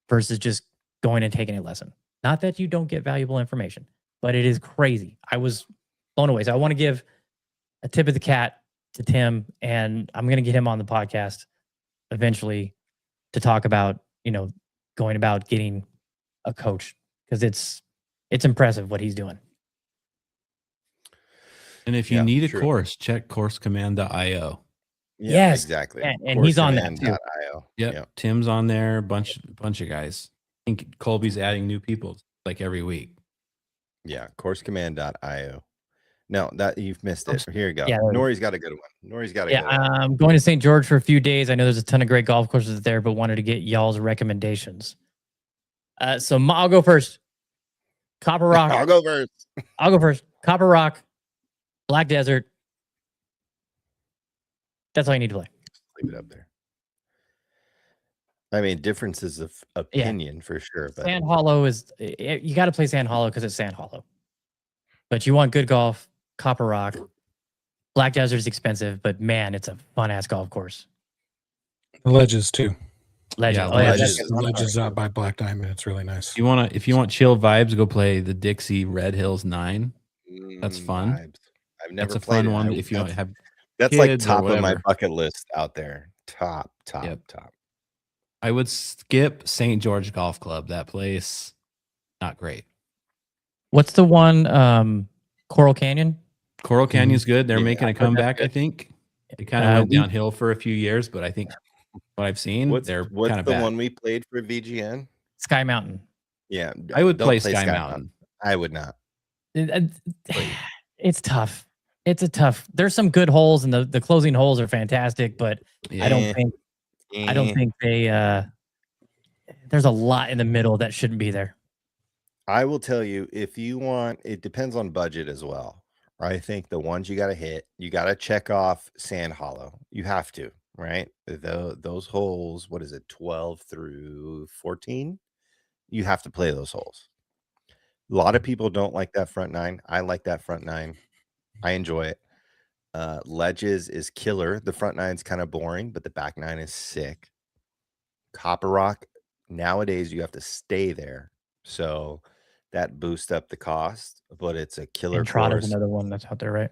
versus just going and taking a lesson. Not that you don't get valuable information, but it is crazy. I was blown away. So I want to give a tip of the cat to Tim, and I'm going to get him on the podcast eventually to talk about, going about getting a coach, because it's impressive what he's doing. And if you need a course, check coursecommand.io. Yeah, yes, exactly. And he's on that too. Yep. Tim's on there, bunch of guys. I think Colby's adding new people every week. Yeah, coursecommand.io. No, that you've missed it. Here you go. Yeah, Nori's got a good one. I'm going to St. George for a few days. I know there's a ton of great golf courses there, but wanted to get y'all's recommendations. So I'll go first. Copper Rock. I'll go first. Copper Rock, Black Desert. That's all you need to play. Leave it up there. I mean, differences of opinion for sure. But Sand Hollow you got to play Sand Hollow because it's Sand Hollow. But you want good golf, Copper Rock. Black Desert is expensive, but man, it's a fun ass golf course. The Ledges too. Ledges. Ledges out by Black Diamond. It's really nice. If you want chill vibes, go play the Dixie Red Hills 9. That's fun. Vibes. I've never That's a played fun it. one. If you don't have that's kids top or of my whatever. bucket list out there. Top. I would skip St. George Golf Club. That place, not great. What's the one? Coral Canyon. Coral Canyon's good. They're making a comeback. I think it kind of went downhill for a few years, but I think what I've seen, what's they're the kind of back. one we played for VGN? Sky Mountain. Yeah, I would play Sky Mountain. I would not. It's tough. There's some good holes, and the closing holes are fantastic, but I don't think they there's a lot in the middle that shouldn't be there. I will tell you, if you want, it depends on budget as well. I think the ones you got to hit, you got to check off Sand Hollow. You have to, right? Those holes, what is it, 12 through 14? You have to play those holes. A lot of people don't like that front nine. I like that front nine. I enjoy it. Ledges is killer. The front nine's kind of boring, but the back nine is sick. Copper Rock, nowadays you have to stay there. So that boosts up the cost, but it's a killer Entrada course. is another one that's out there, right?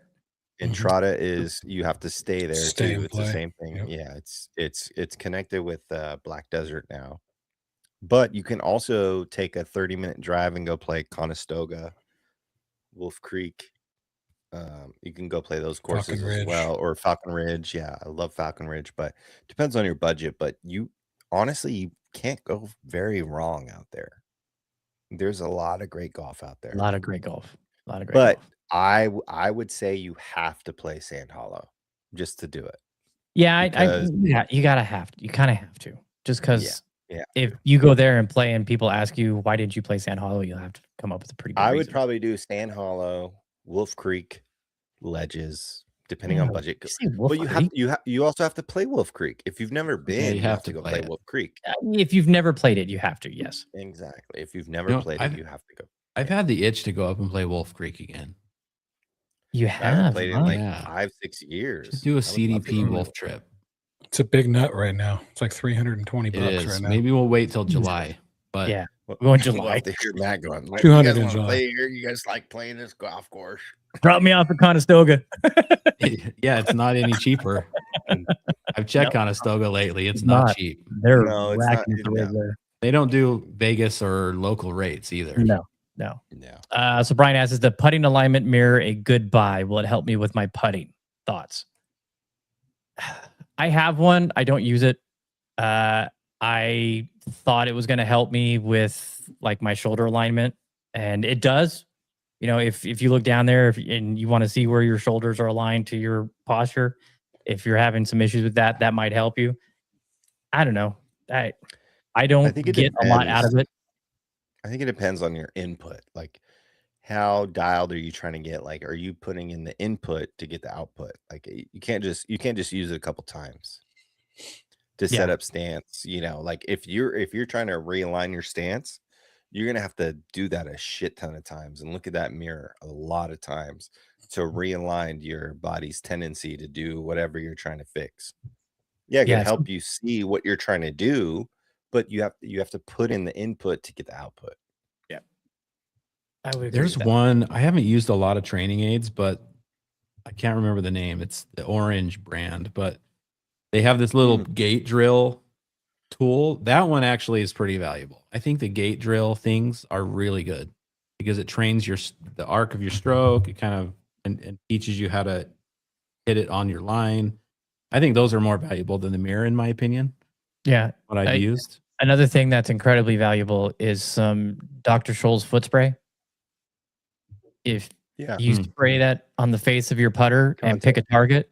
Entrada is you have to stay there too. It's the same thing. Yep. Yeah, it's connected with Black Desert now. But you can also take a 30-minute drive and go play Conestoga, Wolf Creek. You can go play those courses as well, or Falcon Ridge. Yeah, I love Falcon Ridge, but depends on your budget. But you can't go very wrong out there. There's a lot of great golf out there. A lot of great golf. I would say you have to play Sand Hollow just to do it. Yeah, Because- yeah, you kind of have to. Just because Yeah. if you go there and play and people ask you, why didn't you play Sand Hollow? You'll have to come up with a pretty good I would reason. probably do Sand Hollow, Wolf Creek, Ledges, depending on budget. You say Wolf But Creek? you also have to play Wolf Creek. If you've never been, you have to go play Wolf Creek. If you've never played it, you have to, yes. Exactly. If you've never played it, you have to go. I've had the itch to go up and play Wolf Creek again. You I haven't have played it in like 5-6 years. Just do a CDP Wolf trip. It's a big nut right now. It's like $320 right now. Maybe we'll wait till July. But yeah, we're going July. We'll have to hear Matt going. Like, 200 you in guys July. play here? You guys like playing this golf course? Drop me off at Conestoga. yeah, it's not any cheaper. I've checked Conestoga lately. It's not cheap. They're No, it's racking not, the rate there. They don't do Vegas or local rates either. No. So Brian asks, is the putting alignment mirror a good buy? Will it help me with my putting? Thoughts? I have one. I don't use it. I thought it was going to help me with like my shoulder alignment, and it does. You know, if you look down there and you want to see where your shoulders are aligned to your posture, if you're having some issues with that, that might help you. I don't know. I don't get a lot out of it. I think it depends on your input. Like, how dialed are you trying to get? Like, are you putting in the input to get the output? Like, you can't just use it a couple times to set up stance. You know, like if you're trying to realign your stance, you're gonna have to do that a shit ton of times and look at that mirror a lot of times to realign your body's tendency to do whatever you're trying to fix. Yeah, it can help you see what you're trying to do, but you have to put in the input to get the output. Yeah. I would agree There's with that. one, I haven't used a lot of training aids, but I can't remember the name. It's the orange brand, but they have this little gate drill tool. That one actually is pretty valuable. I think the gate drill things are really good because it trains the arc of your stroke. It kind of and teaches you how to hit it on your line. I think those are more valuable than the mirror, in my opinion. Yeah. What I've used. Another thing that's incredibly valuable is some Dr. Scholl's foot spray. If you spray that on the face of your putter and pick a target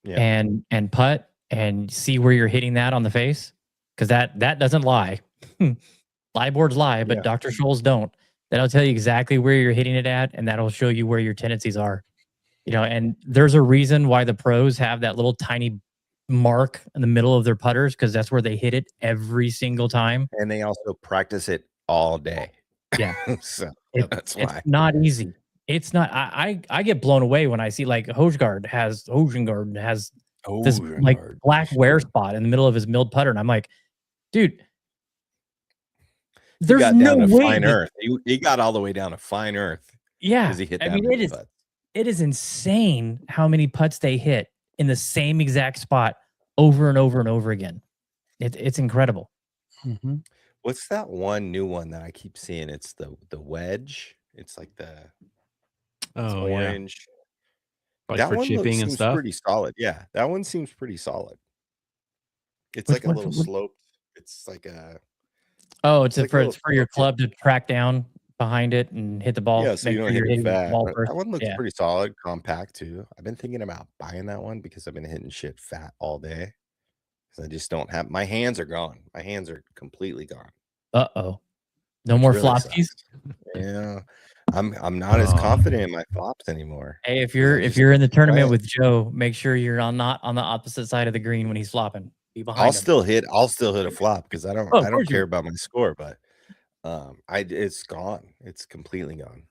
and putt and see where you're hitting that on the face, because that doesn't lie. Lie boards lie, but Dr. Scholl's don't. That'll tell you exactly where you're hitting it at, and that'll show you where your tendencies are. You know, and there's a reason why the pros have that little tiny mark in the middle of their putters, because that's where they hit it every single time. And they also practice it all day. Yeah. So that's why. It's not easy. It's not. I get blown away when I see like Hojgaard has this like black wear spot in the middle of his milled putter, and I'm like, dude, there's no way. Fine earth. He got all the way down to fine earth. Yeah, he hit I mean, it is insane how many putts they hit in the same exact spot over and over and over again. It's incredible. Mm-hmm. What's that one new one that I keep seeing? It's the wedge. It's like the orange. Like that for one chipping and stuff. Pretty solid. Yeah, that one seems pretty solid. It's like a little sloped. It's like a. Oh, it's for your club to track down behind it and hit the ball. Yeah, so you don't hit it fat. That one looks Yeah. pretty solid, compact too. I've been thinking about buying that one because I've been hitting shit fat all day. Because I just don't have my hands are gone. My hands are completely gone. No more really floppies. Yeah. I'm not as confident in my flops anymore. Hey, if you're in the tournament with Joe, make sure you're not on the opposite side of the green when he's flopping. Be behind him. I'll still hit a flop because I don't care about my score, but it's gone. It's completely gone.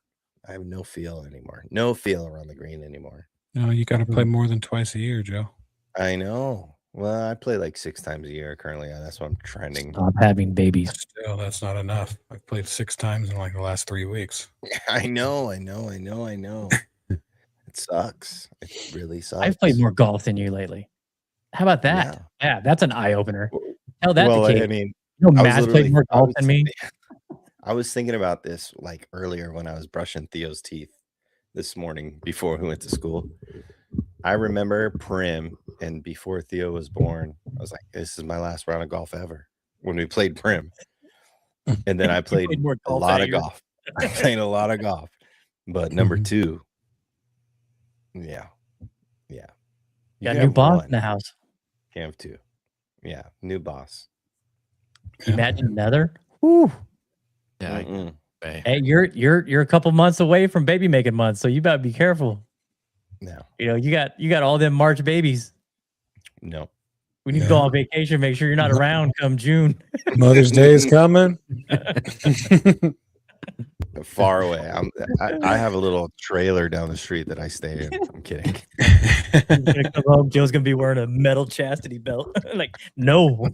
I have no feel anymore. No feel around the green anymore. No, you got to play more than twice a year, Joe. I know. Well, I play like 6 times a year currently. That's what I'm trending. Stop having babies. Still, that's not enough. I've played 6 times in like the last 3 weeks. I know. It sucks. It really sucks. I've played more golf than you lately. How about that? Yeah, that's an eye opener. Tell that to Kate. I mean, Matt's played more golf than me. I was thinking about this like earlier when I was brushing Theo's teeth this morning before we went to school. I remember Prim, and before Theo was born, I was like, this is my last round of golf ever when we played Prim. And then I played a lot of golf. I played a lot of golf. But number 2, yeah. Got a new boss in the house. Can't have two. Yeah, new boss. Imagine another. Whew. Yeah. Hey, you're a couple months away from baby making months, so you better be careful. No. You got all them March babies. No. We need to go on vacation. Make sure you're not around come June. Mother's Day is coming. Far away. I have a little trailer down the street that I stay in. I'm kidding. He's gonna come home. Joe's gonna be wearing a metal chastity belt. Like, no.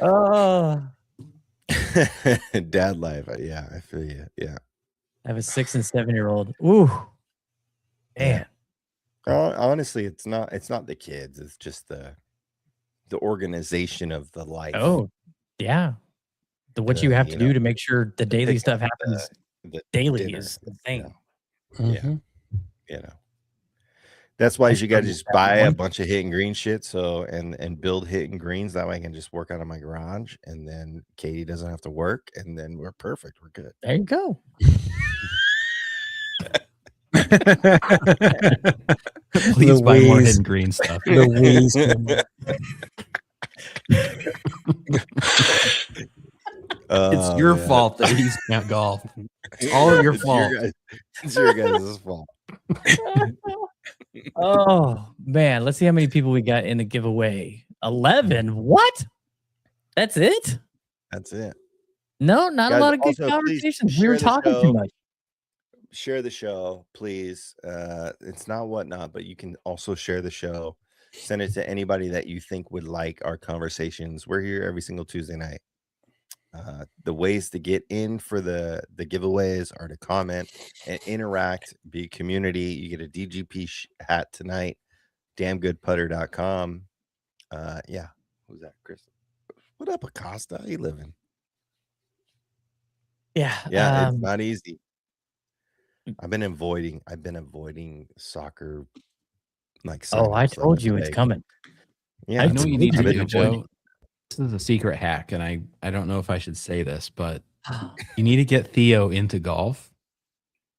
Oh. Dad life. Yeah, I feel you. Yeah. I have a 6 and 7-year-old. Ooh. Man. Honestly, it's not the kids. It's just the organization of the life. Oh, yeah. What you have to do to make sure the daily stuff happens daily dinner, is insane. Yeah. That's why you got to just buy a bunch of hitting green shit and build hitting greens. That way I can just work out of my garage, and then Katie doesn't have to work, and then we're perfect. We're good. There you go. Please buy more hidden green stuff. It's your fault that he's can't golf. It's all of your fault. It's your guys' fault. Oh man, let's see how many people we got in the giveaway. 11. What? That's it? That's it. No, not guys, a lot of good also, conversations. We were talking too much. Share the show, please. It's not whatnot, but you can also share the show. Send it to anybody that you think would like our conversations. We're here every single Tuesday night. The ways to get in for the giveaways are to comment and interact, be community. You get a DGP hat tonight. Damngoodputter.com. Yeah. Who's that, Chris? What up, Acosta? How you living? Yeah. It's not easy. I've been avoiding soccer. Like, I told you it's coming. Yeah, I know you need to do, Joe. This is a secret hack, and I don't know if I should say this, but you need to get Theo into golf,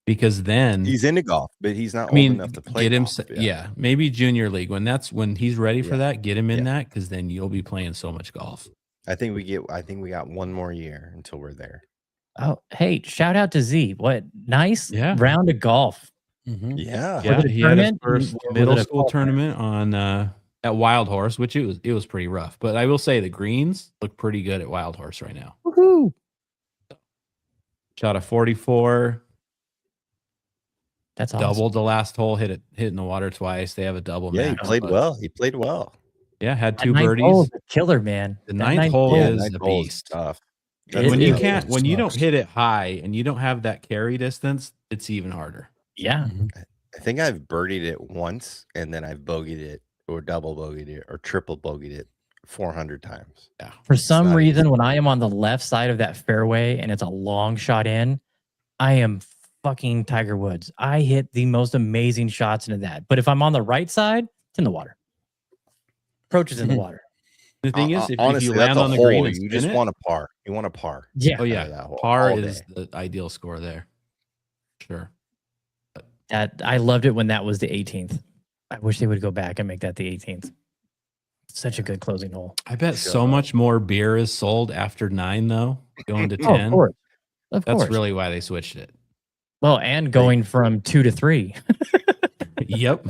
because then he's into golf, but he's not old enough to play. Get him, golf, yeah, maybe junior league. When he's ready for that, get him in that, because then you'll be playing so much golf. I think we got one more year until we're there. Oh, hey, shout out to Z. What nice round of golf. Mm-hmm. Yeah. He had his first middle school tournament on at Wild Horse, which it was pretty rough. But I will say the greens look pretty good at Wild Horse right now. Woohoo! Shot a 44. That's awesome. Doubled the last hole, hit in the water twice. They have a double. Yeah, he played well. He played well. Yeah, had 2 birdies. Killer, man. The ninth hole is a beast. Tough. When you don't hit it high and you don't have that carry distance, it's even harder. Yeah. I think I've birdied it once, and then I've bogeyed it or double bogeyed it or triple bogeyed it 400 times. Yeah. For some reason, when I am on the left side of that fairway and it's a long shot in, I am fucking Tiger Woods. I hit the most amazing shots into that. But if I'm on the right side, it's in the water. Approach is in the water. The thing is, honestly, if you land on the green, you just want a par. You want a par. Yeah. Oh yeah. Par is the ideal score there. Sure. I loved it when that was the 18th. I wish they would go back and make that the 18th. Such a good closing hole. I bet so much more beer is sold after 9 though, going to 10. Of course. That's really why they switched it. Well, and going from 2 to 3. Yep.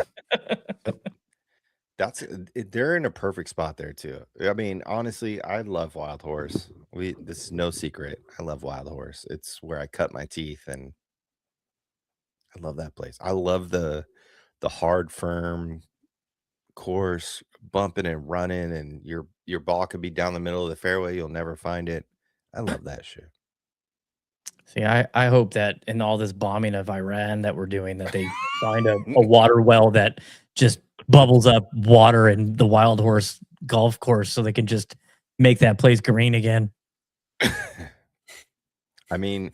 They're in a perfect spot there too. I mean, honestly, I love Wild Horse. This is no secret. I love Wild Horse. It's where I cut my teeth, and I love that place. I love the hard, firm course, bumping and running, and your ball could be down the middle of the fairway. You'll never find it. I love that shit. See, I hope that in all this bombing of Iran that we're doing, that they find a water well that just bubbles up water in the Wild Horse golf course so they can just make that place green again. I mean,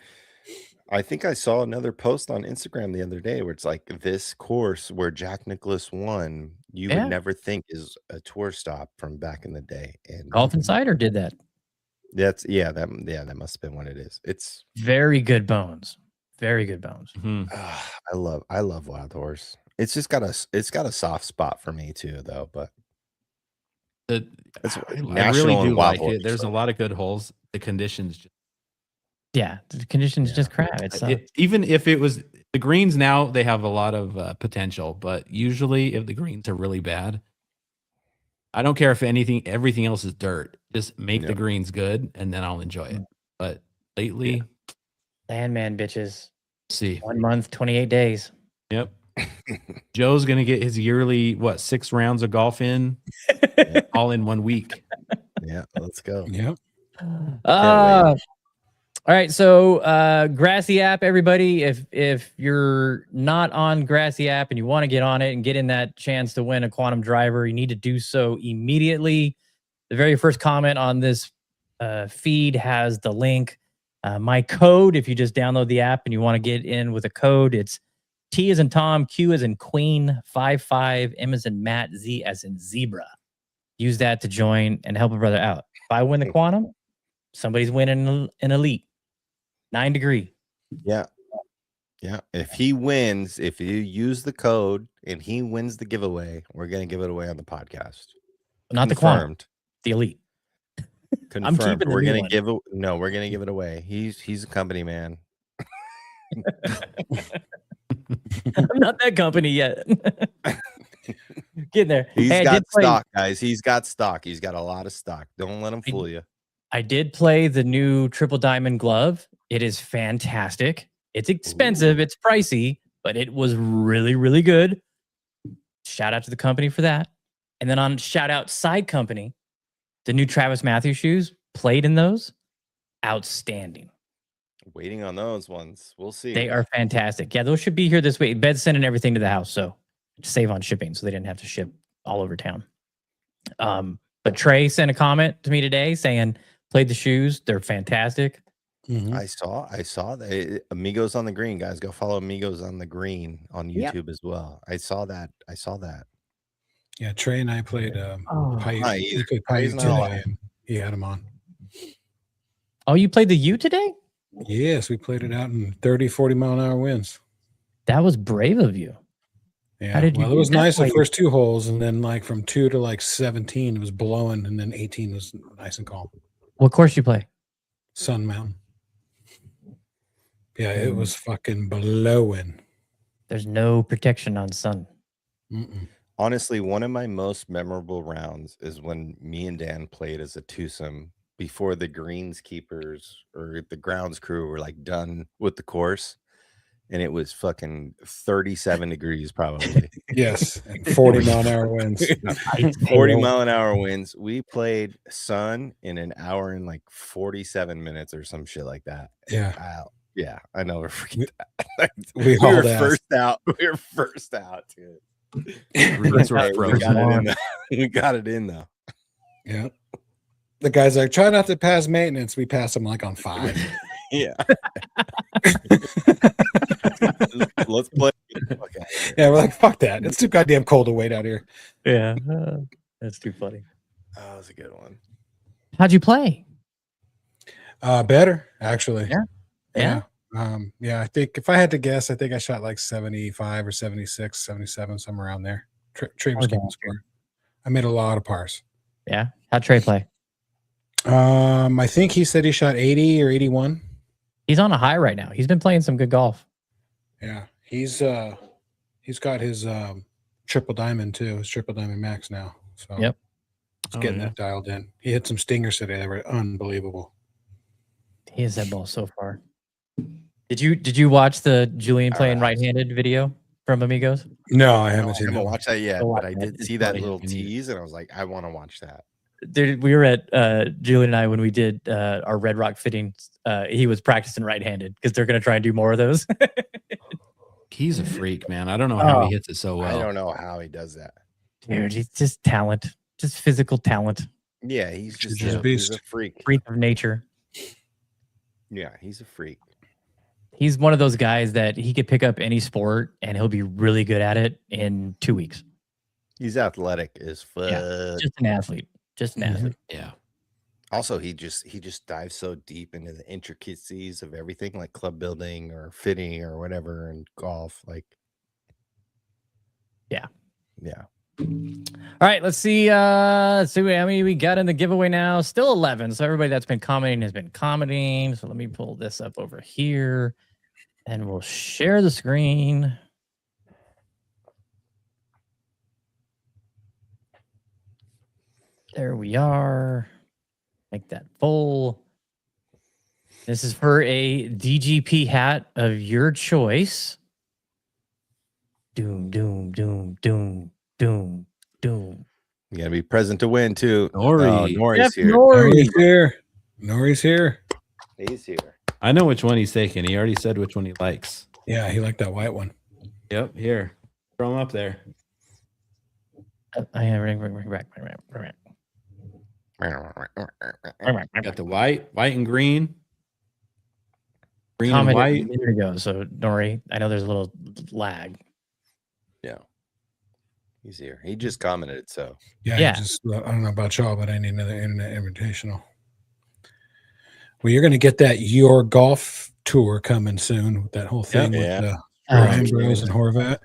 I think I saw another post on Instagram the other day where it's like, this course where Jack Nicklaus won, you would never think is a tour stop from back in the day. And Golf Insider did that. That must have been what it is. It's very good bones. Very good bones. Mm-hmm. I love Wild Horse. It's just got a soft spot for me too, though. But it's I really national do and like Wobble. it. There's a lot of good holes. The conditions, the conditions just crap. It's even if it was the greens now, they have a lot of potential. But usually, if the greens are really bad, I don't care if everything else is dirt. Just make the greens good, and then I'll enjoy it. But lately, Landman bitches. See, 1 month, 28 days. Yep. Joe's gonna get his yearly 6 rounds of golf in, all in 1 week. Yeah, let's go. Yep. All right, so Grassy app, everybody. If you're not on Grassy app and you want to get on it and get in that chance to win a quantum driver, you need to do so immediately. The very first comment on this feed has the link. My code, if you just download the app and you want to get in with a code, it's T as in Tom, Q as in Queen, 55, M as in Matt, Z as in Zebra. Use that to join and help a brother out. If I win the quantum, somebody's winning an elite. 9 degree. Yeah. Yeah. If he wins, if you use the code and he wins the giveaway, we're going to give it away on the podcast. Not the quantum, the elite. Confirmed. I'm keeping we're going to give it. No, we're going to give it away. He's a company man. I'm not that company yet. Get there. He's got stock, guys. He's got stock. He's got a lot of stock. Don't let him fool you. I did play the new triple diamond glove. It is fantastic. It's expensive. Ooh. It's pricey, but it was really, really good. Shout out to the company for that. And then on shout out side company, the new Travis Matthews shoes, played in those. Outstanding. Waiting on those ones. We'll see. They are fantastic. Yeah, those should be here this week. Bed's sending everything to the house, so save on shipping, so they didn't have to ship all over town. But Trey sent a comment to me today saying, played the shoes. They're fantastic. Mm-hmm. I saw that. Amigos on the Green, guys. Go follow Amigos on the Green on YouTube as well. I saw that. Yeah, Trey and I played Paiute today, and he had him on. Oh, you played the U today? Yes, we played it out in 30, 40 mile an hour winds. That was brave of you. Yeah, it was nice the first 2 holes, and then like from 2 to like 17, it was blowing, and then 18 was nice and calm. What course you play? Sun Mountain. Yeah, it was fucking blowing. There's no protection on sun. Honestly, one of my most memorable rounds is when me and Dan played as a twosome before the greenskeepers or the grounds crew were like done with the course. And it was fucking 37 degrees probably. Yes. 40 mile an hour winds. 40 mile an hour winds. We played sun in an hour and like 47 minutes or some shit like that. Yeah. Yeah, I never forget that. We were first out. We were first out, dude. We got it in though. Yeah. The guy's like, try not to pass maintenance. We pass him like on 5. Yeah. Let's play. Okay. Yeah, we're like, fuck that. It's too goddamn cold to wait out here. Yeah. That's too funny. That was a good one. How'd you play? Better, actually. Yeah. I think if I had to guess, I think I shot like 75 or 76, 77, somewhere around there. Trey was keeping score. I made a lot of pars. Yeah. How'd Trey play? I think he said he shot 80 or 81. He's on a high right now. He's been playing some good golf. Yeah. He's got his triple diamond too. His triple diamond max now. So yep. He's getting that dialed in. He hit some stingers today that were unbelievable. He hits that ball so far. Did you watch the Julian playing right-handed video from Amigos? No, I haven't seen that. I haven't watched that yet, but I did see that little tease, and I was like, I want to watch that. Dude, we were at Julian and I when we did our Red Rock fittings. He was practicing right-handed because they're going to try and do more of those. He's a freak, man. I don't know how he hits it so well. I don't know how he does that. Dude, he's just talent, just physical talent. Yeah, he's just a beast. He's a freak. Freak of nature. Yeah, he's a freak. He's one of those guys that he could pick up any sport and he'll be really good at it in 2 weeks. He's athletic as fuck. Yeah, just an athlete. Just an athlete. Yeah. Also, he just dives so deep into the intricacies of everything, like club building or fitting or whatever, and golf. Like, Yeah. Yeah. All right, let's see. Let's see how many we got in the giveaway now. Still 11. So everybody that's been commenting has been commenting. So let me pull this up over here and we'll share the screen. There we are. Make that full. This is for a DGP hat of your choice. Doom, doom, doom, doom, doom, doom. You gotta be present to win too. Nori. Nori's here. Nori's here. Nori's here. He's here. I know which one he's taking. He already said which one he likes. Yeah, he liked that white one. Yep, here. Throw him up there. Bring back. Got the white and green. Green and Commented white. a minute ago, so Nori, I know there's a little lag. Yeah. He's here. He just commented, so. Yeah. Just, I don't know about y'all, but I need another internet invitational. Well, you're going to get that Your Golf Tour coming soon with that whole thing with Ambrose and Horvat.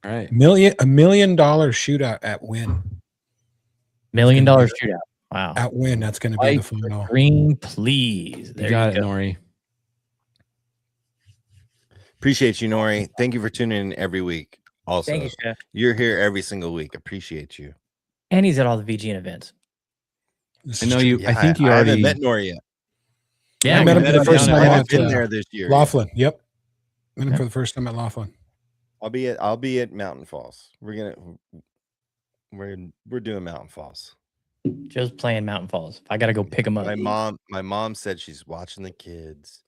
All right. $1 million shootout at Win. $1 million shootout. Wow. At Win, that's going to be the final. Green, please. There You got you it, go. Nori. Appreciate you, Nori. Thank you for tuning in every week. Also, Thank you, Chef. You're here every single week. Appreciate you. And he's at all the VGN events. I know you. Yeah, I think you I already haven't met Nori yet. Yeah, I met him met for the first down time at- at I've been there this year. Laughlin. Yep. Met him for the first time at Laughlin. I'll be at Mountain Falls. We're doing Mountain Falls. Just playing Mountain Falls. I got to go pick him up. My mom said she's watching the kids.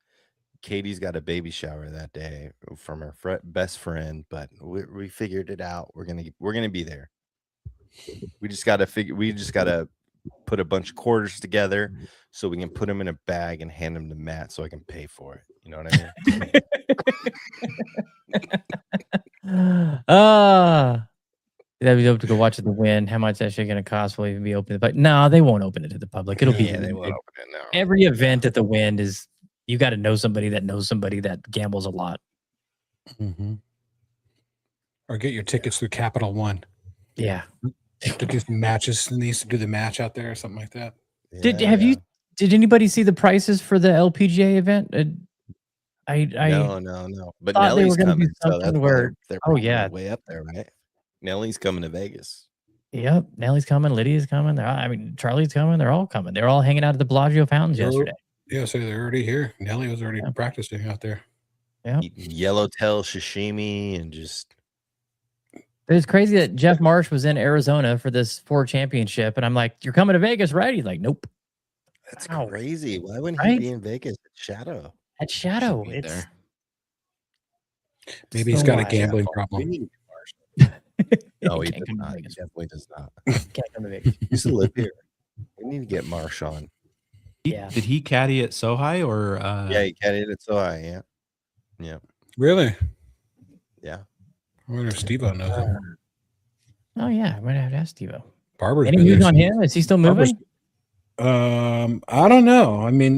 Katie's got a baby shower that day from her best friend, but we figured it out. We're gonna be there. We just gotta put a bunch of quarters together so we can put them in a bag and hand them to Matt so I can pay for it. You know what I mean? That'd be dope to go watch the Win. How much that shit gonna cost? Will even be open? But no, they won't open it to the public. It'll be they won't open it now. every event at the Win is you got to know somebody that knows somebody that gambles a lot. Mm-hmm. Or get your tickets through Capital One. Yeah. To do some matches, needs to do the match out there or something like that. Did anybody see the prices for the LPGA event? No. But thought they Nellie's were gonna do coming. So something that's where- they're oh, yeah. way up there, right? Nellie's coming to Vegas. Yep, Nellie's coming, Lydia's coming. Charlie's coming. They're all coming. They're all hanging out at the Bellagio fountains yesterday. Yeah, so they're already here. Nelly was already practicing out there. Yeah, Eating yellowtail sashimi and just. it's crazy that Jeff Marsh was in Arizona for this Ford Championship, and I'm like, "You're coming to Vegas, right?" He's like, "Nope." That's Wow. crazy. Why wouldn't Right? he be in Vegas at Shadow? At Shadow, Should be it's there. Maybe he's got a gambling problem. No, he can't does come to not. He Vegas. definitely does not. Can't come to Vegas. He used to live here. We need to get Marsh on. Yeah. Did he caddy at Sohai or? Yeah, he caddied it so high. Yeah. Really? Yeah. I wonder if Steve-O knows him. Oh yeah, I might have to ask Steve-O. Barber's Any been news there on since- him? Is he still moving? I don't know. I mean,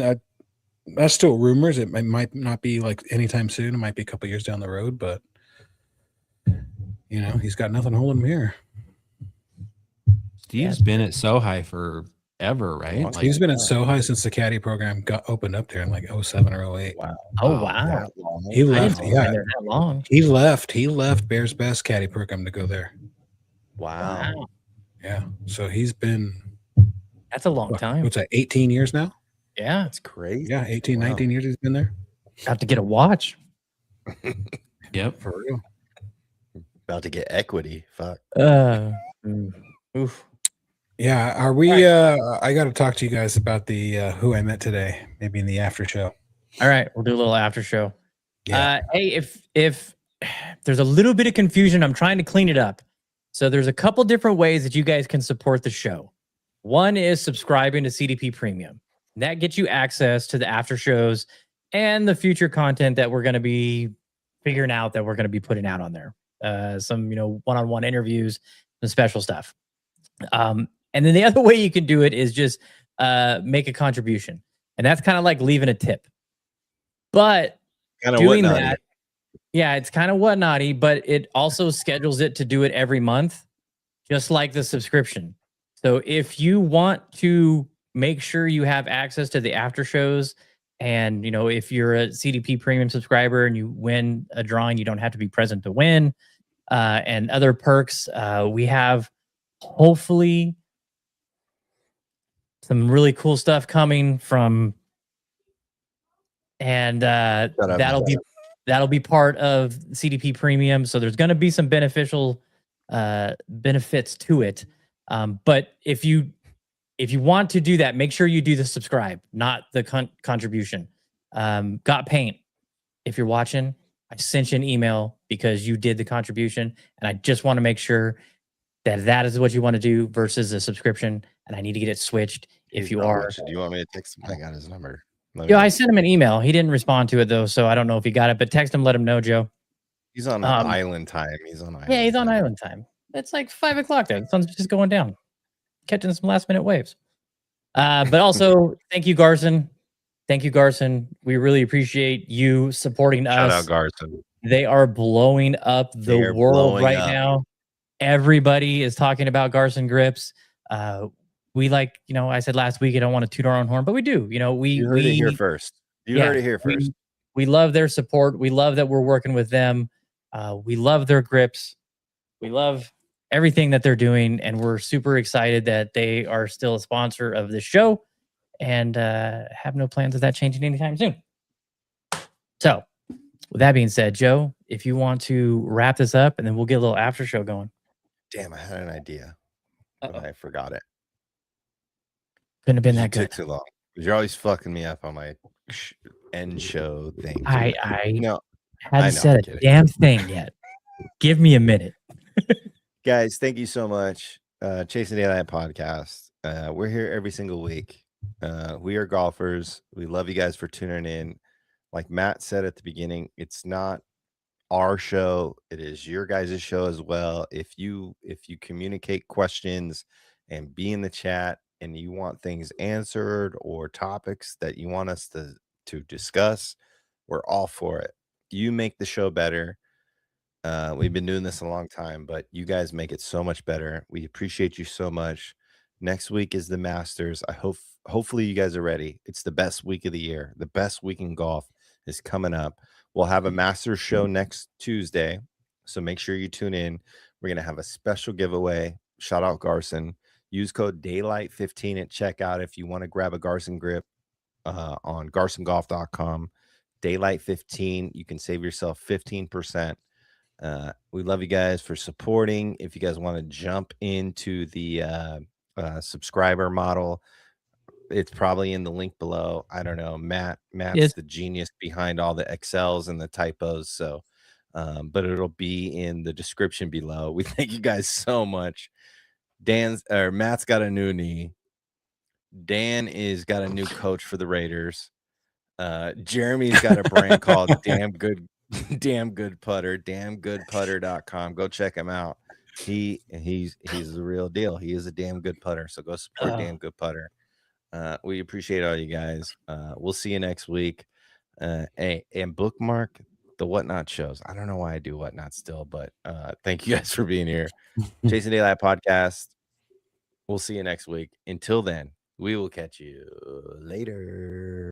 that's still rumors. It might not be like anytime soon. It might be a couple years down the road, but he's got nothing holding him here. Steve's been at Sohai forever, right? Long He's been at Sohai since the caddy program got opened up there in like 07 or 08. Wow. Oh wow, That long. He I didn't left. know he was Yeah, there that long. he left Bears Best caddy program to go there. Wow. Yeah, so he's been That's a long time. what's that? 18 years now. Yeah, That's crazy. Yeah, 18, Wow. 19 years he's been there. have to get a watch. Yep. For real. About to get equity. Fuck. Oof. Yeah, are we? I got to talk to you guys about the who I met today, maybe in the after show. All right, we'll do a little after show. Yeah. Hey, if there's a little bit of confusion, I'm trying to clean it up. So there's a couple different ways that you guys can support the show. One is subscribing to CDP Premium. That gets you access to the after shows and the future content that we're going to be figuring out that we're going to be putting out on there. Some, one-on-one interviews, some special stuff. And then the other way you can do it is just make a contribution. And that's kind of like leaving a tip. But Kind of doing what that, Yeah, it's kind of whatnotty, but it also schedules it to do it every month, just like the subscription. So if you want to make sure you have access to the after shows, and if you're a CDP premium subscriber and you win a drawing, you don't have to be present to win, and other perks. We have hopefully some really cool stuff coming from, and that'll be part of CDP Premium. So there's going to be some beneficial benefits to it. But if you want to do that, make sure you do the subscribe, not the contribution. Got Paint, if you're watching, I sent you an email because you did the contribution, and I just want to make sure that is what you want to do versus a subscription, and I need to get it switched. If you are, do you want me to text him? I got his number. Yeah, I sent him an email. He didn't respond to it though, so I don't know if he got it. But text him, let him know, Joe. He's on island time. He's on island. Yeah, he's on island time. It's like 5 o'clock there. The sun's just going down, catching some last minute waves. But also, thank you, Garson. Thank you, Garson. We really appreciate you supporting us. Shout out, Garson. They are blowing up the world right now. Everybody is talking about Garson grips. We I said last week, I don't want to toot our own horn, but we do. You heard it here first. Heard it here first. We love their support. We love that we're working with them. We love their grips. We love everything that they're doing, and we're super excited that they are still a sponsor of the show, and have no plans of that changing anytime soon. So, with that being said, Joe, if you want to wrap this up, and then we'll get a little after show going. Damn, I had an idea, but I forgot it. Couldn't have been that good. Took too long. You're always fucking me up on my end show thing. I haven't said a damn thing yet. Give me a minute. Guys, thank you so much. Chasing Daylight podcast. We're here every single week. We are golfers. We love you guys for tuning in. Like Matt said at the beginning, it's not our show. It is your guys' show as well. If you communicate questions and be in the chat, and you want things answered or topics that you want us to discuss, we're all for it. You make the show better. We've been doing this a long time, but you guys make it so much better. We appreciate you so much. Next week is the Masters. Hopefully you guys are ready. It's the best week of the year. The best week in golf is coming up. We'll have a Masters show next Tuesday, so make sure you tune in. We're going to have a special giveaway. Shout out Garson. Use code DAYLIGHT15 at checkout if you want to grab a Garson grip on garsongolf.com. Daylight15. You can save yourself 15%. We love you guys for supporting. If you guys want to jump into the subscriber model, it's probably in the link below. I don't know. Matt's the genius behind all the Excels and the typos. So, but it'll be in the description below. We thank you guys so much. Matt's got a new knee. Dan is got a new coach for the Raiders. Jeremy's got a brand called Damn Good Putter, damngoodputter.com. Go check him out. He's the real deal. He is a damn good putter. So go support Damn Good Putter. We appreciate all you guys. We'll see you next week. And bookmark the Whatnot shows. I don't know why I do Whatnot still, but thank you guys for being here. Chasing Daylight podcast. We'll see you next week. Until then, we will catch you later.